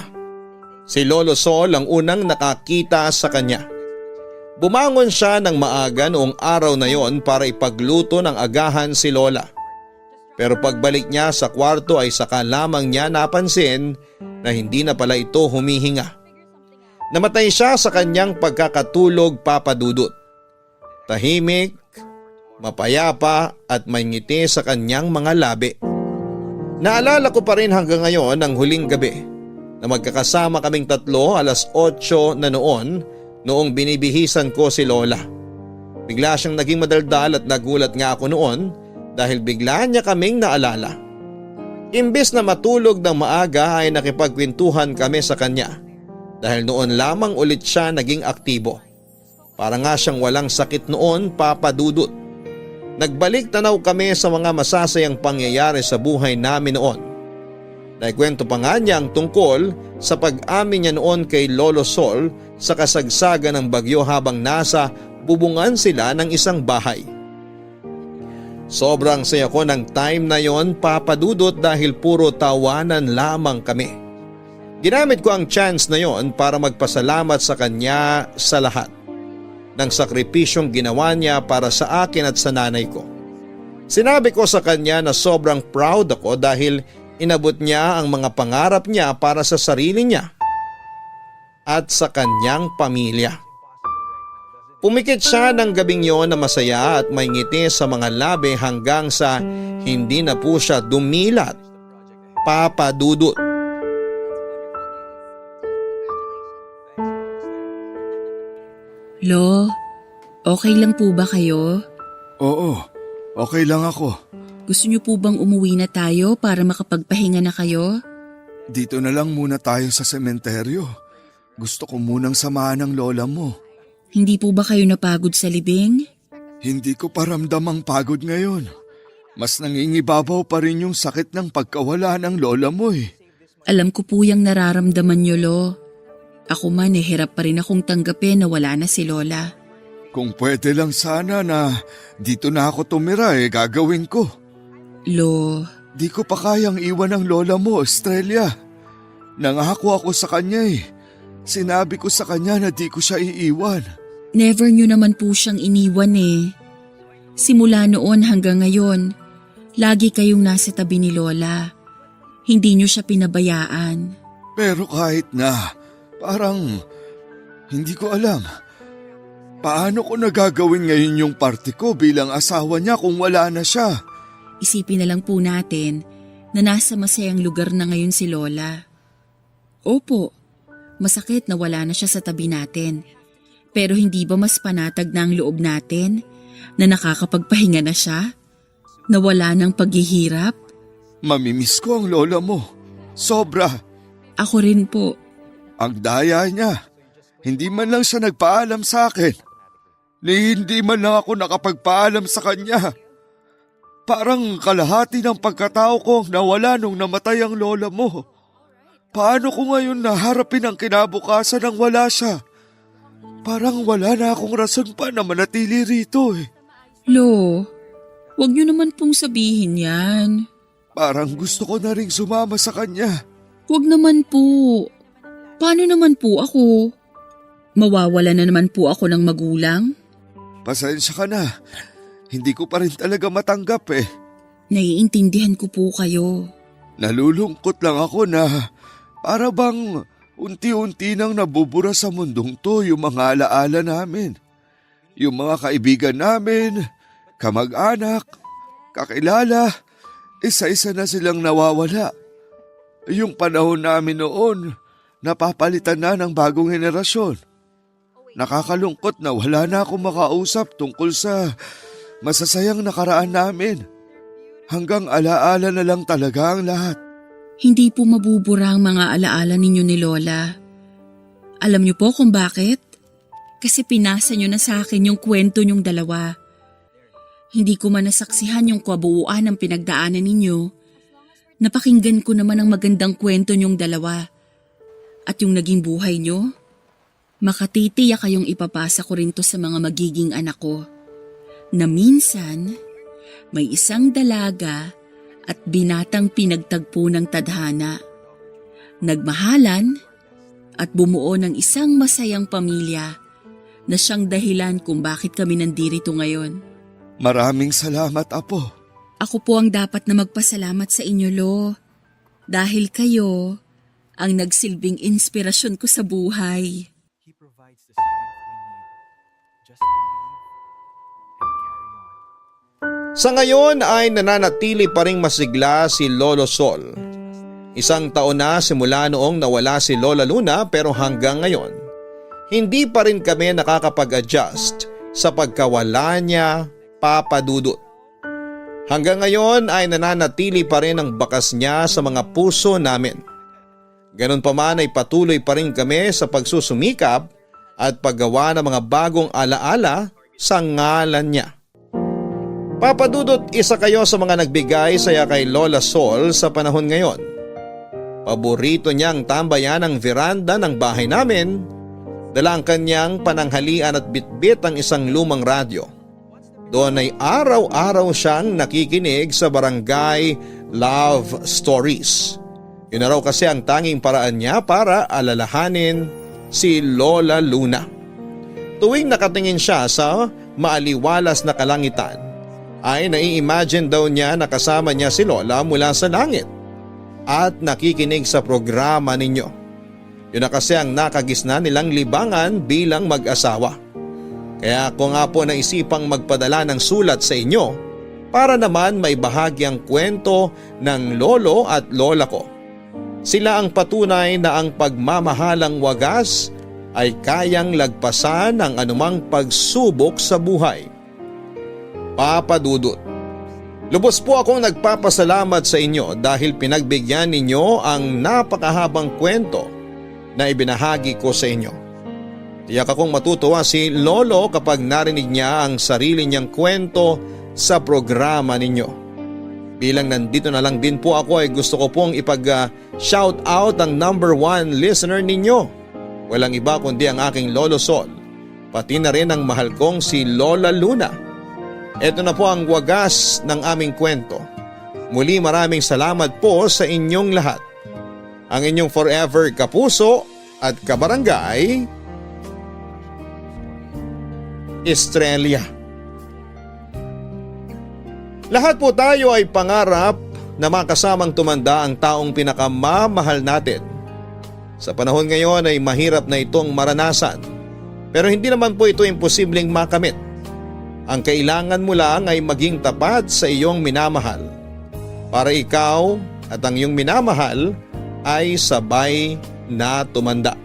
Si Lolo Sol ang unang nakakita sa kanya. Bumangon siya ng maaga noong araw na yon para ipagluto ng agahan si Lola. Pero pagbalik niya sa kwarto ay saka lamang niya napansin na hindi na pala ito humihinga. Namatay siya sa kanyang pagkakatulog, Papa Dudut. Tahimik, mapayapa at may ngiti sa kanyang mga labi. Naalala ko pa rin hanggang ngayon ang huling gabi na magkakasama kaming tatlo 8:00 na noong binibihisan ko si Lola. Bigla siyang naging madaldal at nagulat nga ako noon dahil bigla niya kaming naalala. Imbes na matulog ng maaga ay nakipagkwentuhan kami sa kanya dahil noon lamang ulit siya naging aktibo. Para nga siyang walang sakit noon, Papa Dudut. Nagbalik tanaw kami sa mga masasayang pangyayari sa buhay namin noon. Naikwento pa nga niya ang tungkol sa pag-amin niya noon kay Lolo Sol sa kasagsagan ng bagyo habang nasa bubungan sila ng isang bahay. Sobrang saya ko ng time na yon, Papa Dudut, dahil puro tawanan lamang kami. Ginamit ko ang chance na yon para magpasalamat sa kanya sa lahat ng sakripisyong ginawa niya para sa akin at sa nanay ko. Sinabi ko sa kanya na sobrang proud ako dahil inabot niya ang mga pangarap niya para sa sarili niya at sa kanyang pamilya. Pumikit siya ng gabing yon na masaya at may ngiti sa mga labi hanggang sa hindi na po siya dumilat, Papa Dudut. Lo, okay lang po ba kayo? Oo, okay lang ako. Gusto niyo po bang umuwi na tayo para makapagpahinga na kayo? Dito na lang muna tayo sa sementeryo. Gusto ko munang samahan ng lola mo. Hindi po ba kayo napagod sa libing? Hindi ko pa ramdam ang pagod ngayon. Mas nangingibabaw pa rin yung sakit ng pagkawala ng lola mo eh. Alam ko po yung nararamdaman niyo, Lo. Ako man hirap pa rin akong tanggapin na wala na si Lola. Kung pwede lang sana na dito na ako tumira gagawin ko. Lo, Di ko pa kayang iwan ang lola mo, Estrella. Nangako ako sa kanya eh. Sinabi ko sa kanya na di ko siya iiwan. never niyo naman po siyang iniwan eh. Simula noon hanggang ngayon, lagi kayong nasa tabi ni Lola. Hindi niyo siya pinabayaan. Pero kahit na, parang hindi ko alam. Paano ko nagagawin ngayon yung party ko bilang asawa niya kung wala na siya? Isipin na lang po natin na nasa masayang lugar na ngayon si Lola. Opo, masakit na wala na siya sa tabi natin. Pero hindi ba mas panatag na ang loob natin na nakakapagpahinga na siya? Na wala ng paghihirap? Mamimiss ko ang lola mo. Sobra. Ako rin po. Ang daya niya. Hindi man lang siya nagpaalam sa akin. Ni hindi man lang ako nakapagpaalam sa kanya. Parang kalahati ng pagkatao ko nawala nung namatay ang lola mo. Paano ko ngayon naharapin ang kinabukasan nang wala siya? Parang wala na akong rason pa na manatili rito eh. Lo, wag niyo naman pong sabihin yan. Parang gusto ko na ring sumama sa kanya. Wag naman po. Paano naman po ako? Mawawala na naman po ako ng magulang? Pasensya ka na. Hindi ko pa rin talaga matanggap eh. Naiintindihan ko po kayo. Nalulungkot lang ako na para bang unti-unti nang nabubura sa mundong to yung mga alaala namin. Yung mga kaibigan namin, kamag-anak, kakilala, isa-isa na silang nawawala. Yung panahon namin noon, napapalitan na ng bagong henerasyon. Nakakalungkot na wala na akong makausap tungkol sa masasayang nakaraan namin. Hanggang alaala na lang talaga ang lahat. Hindi po mabubura ang mga alaala ninyo ni Lola. Alam niyo po kung bakit? Kasi pinasa niyo na sa akin yung kwento niyong dalawa. Hindi ko man nasaksihan yung kabuuan ng pinagdaanan ninyo. Napakinggan ko naman ang magandang kwento niyong dalawa. At yung naging buhay niyo, makatitiyak kayong ipapasa ko rin to sa mga magiging anak ko. Na minsan, may isang dalaga at binatang pinagtagpo ng tadhana. Nagmahalan at bumuo ng isang masayang pamilya na siyang dahilan kung bakit kami nandirito ngayon. Maraming salamat, Apo. Ako po ang dapat na magpasalamat sa inyo, Lo. Dahil kayo ang nagsilbing inspirasyon ko sa buhay. He provides the strength we need. Just believe and carry on. Sa ngayon ay nananatili pa ring masigla si Lolo Sol. 1 taon na simula noong nawala si Lola Luna pero hanggang ngayon, hindi pa rin kami nakakapag-adjust sa pagkawala niya, Papa Dudut. Hanggang ngayon ay nananatili pa rin ang bakas niya sa mga puso namin. Ganon pa man ay patuloy pa rin kami sa pagsusumikap at paggawa ng mga bagong alaala sa ngalan niya. Papa Dudut, isa kayo sa mga nagbigay saya kay Lola Sol sa panahon ngayon. Paborito niyang tambayan ang veranda ng bahay namin, dala ang kanyang pananghalian at bitbit ang isang lumang radyo. Doon ay araw-araw siyang nakikinig sa Barangay Love Stories. Yun na raw kasi ang tanging paraan niya para alalahanin si Lola Luna. Tuwing nakatingin siya sa maaliwalas na kalangitan, ay nai-imagine daw niya na kasama niya si Lola mula sa langit at nakikinig sa programa ninyo. Yun na kasi ang nakagisna nilang libangan bilang mag-asawa. Kaya ako nga po naisipang magpadala ng sulat sa inyo para naman maibahagi ang kwento ng lolo at lola ko. Sila ang patunay na ang pagmamahalang wagas ay kayang lagpasan ng anumang pagsubok sa buhay. Papa Dudut, lubos po akong nagpapasalamat sa inyo dahil pinagbigyan ninyo ang napakahabang kwento na ibinahagi ko sa inyo. Tiyak akong matutuwa si Lolo kapag narinig niya ang sarili niyang kwento sa programa ninyo. Bilang nandito na lang din po ako ay gusto ko pong ipag-shout out ang #1 listener ninyo. Walang iba kundi ang aking Lolo Sol, pati na rin ang mahal kong si Lola Luna. Ito na po ang wagas ng aming kwento. Muli maraming salamat po sa inyong lahat. Ang inyong forever kapuso at kabarangay, Estrella. Lahat po tayo ay pangarap na makasamang tumanda ang taong pinakamamahal natin. Sa panahon ngayon ay mahirap na itong maranasan, pero hindi naman po ito imposibleng makamit. Ang kailangan mo lang ay maging tapat sa iyong minamahal para ikaw at ang iyong minamahal ay sabay na tumanda.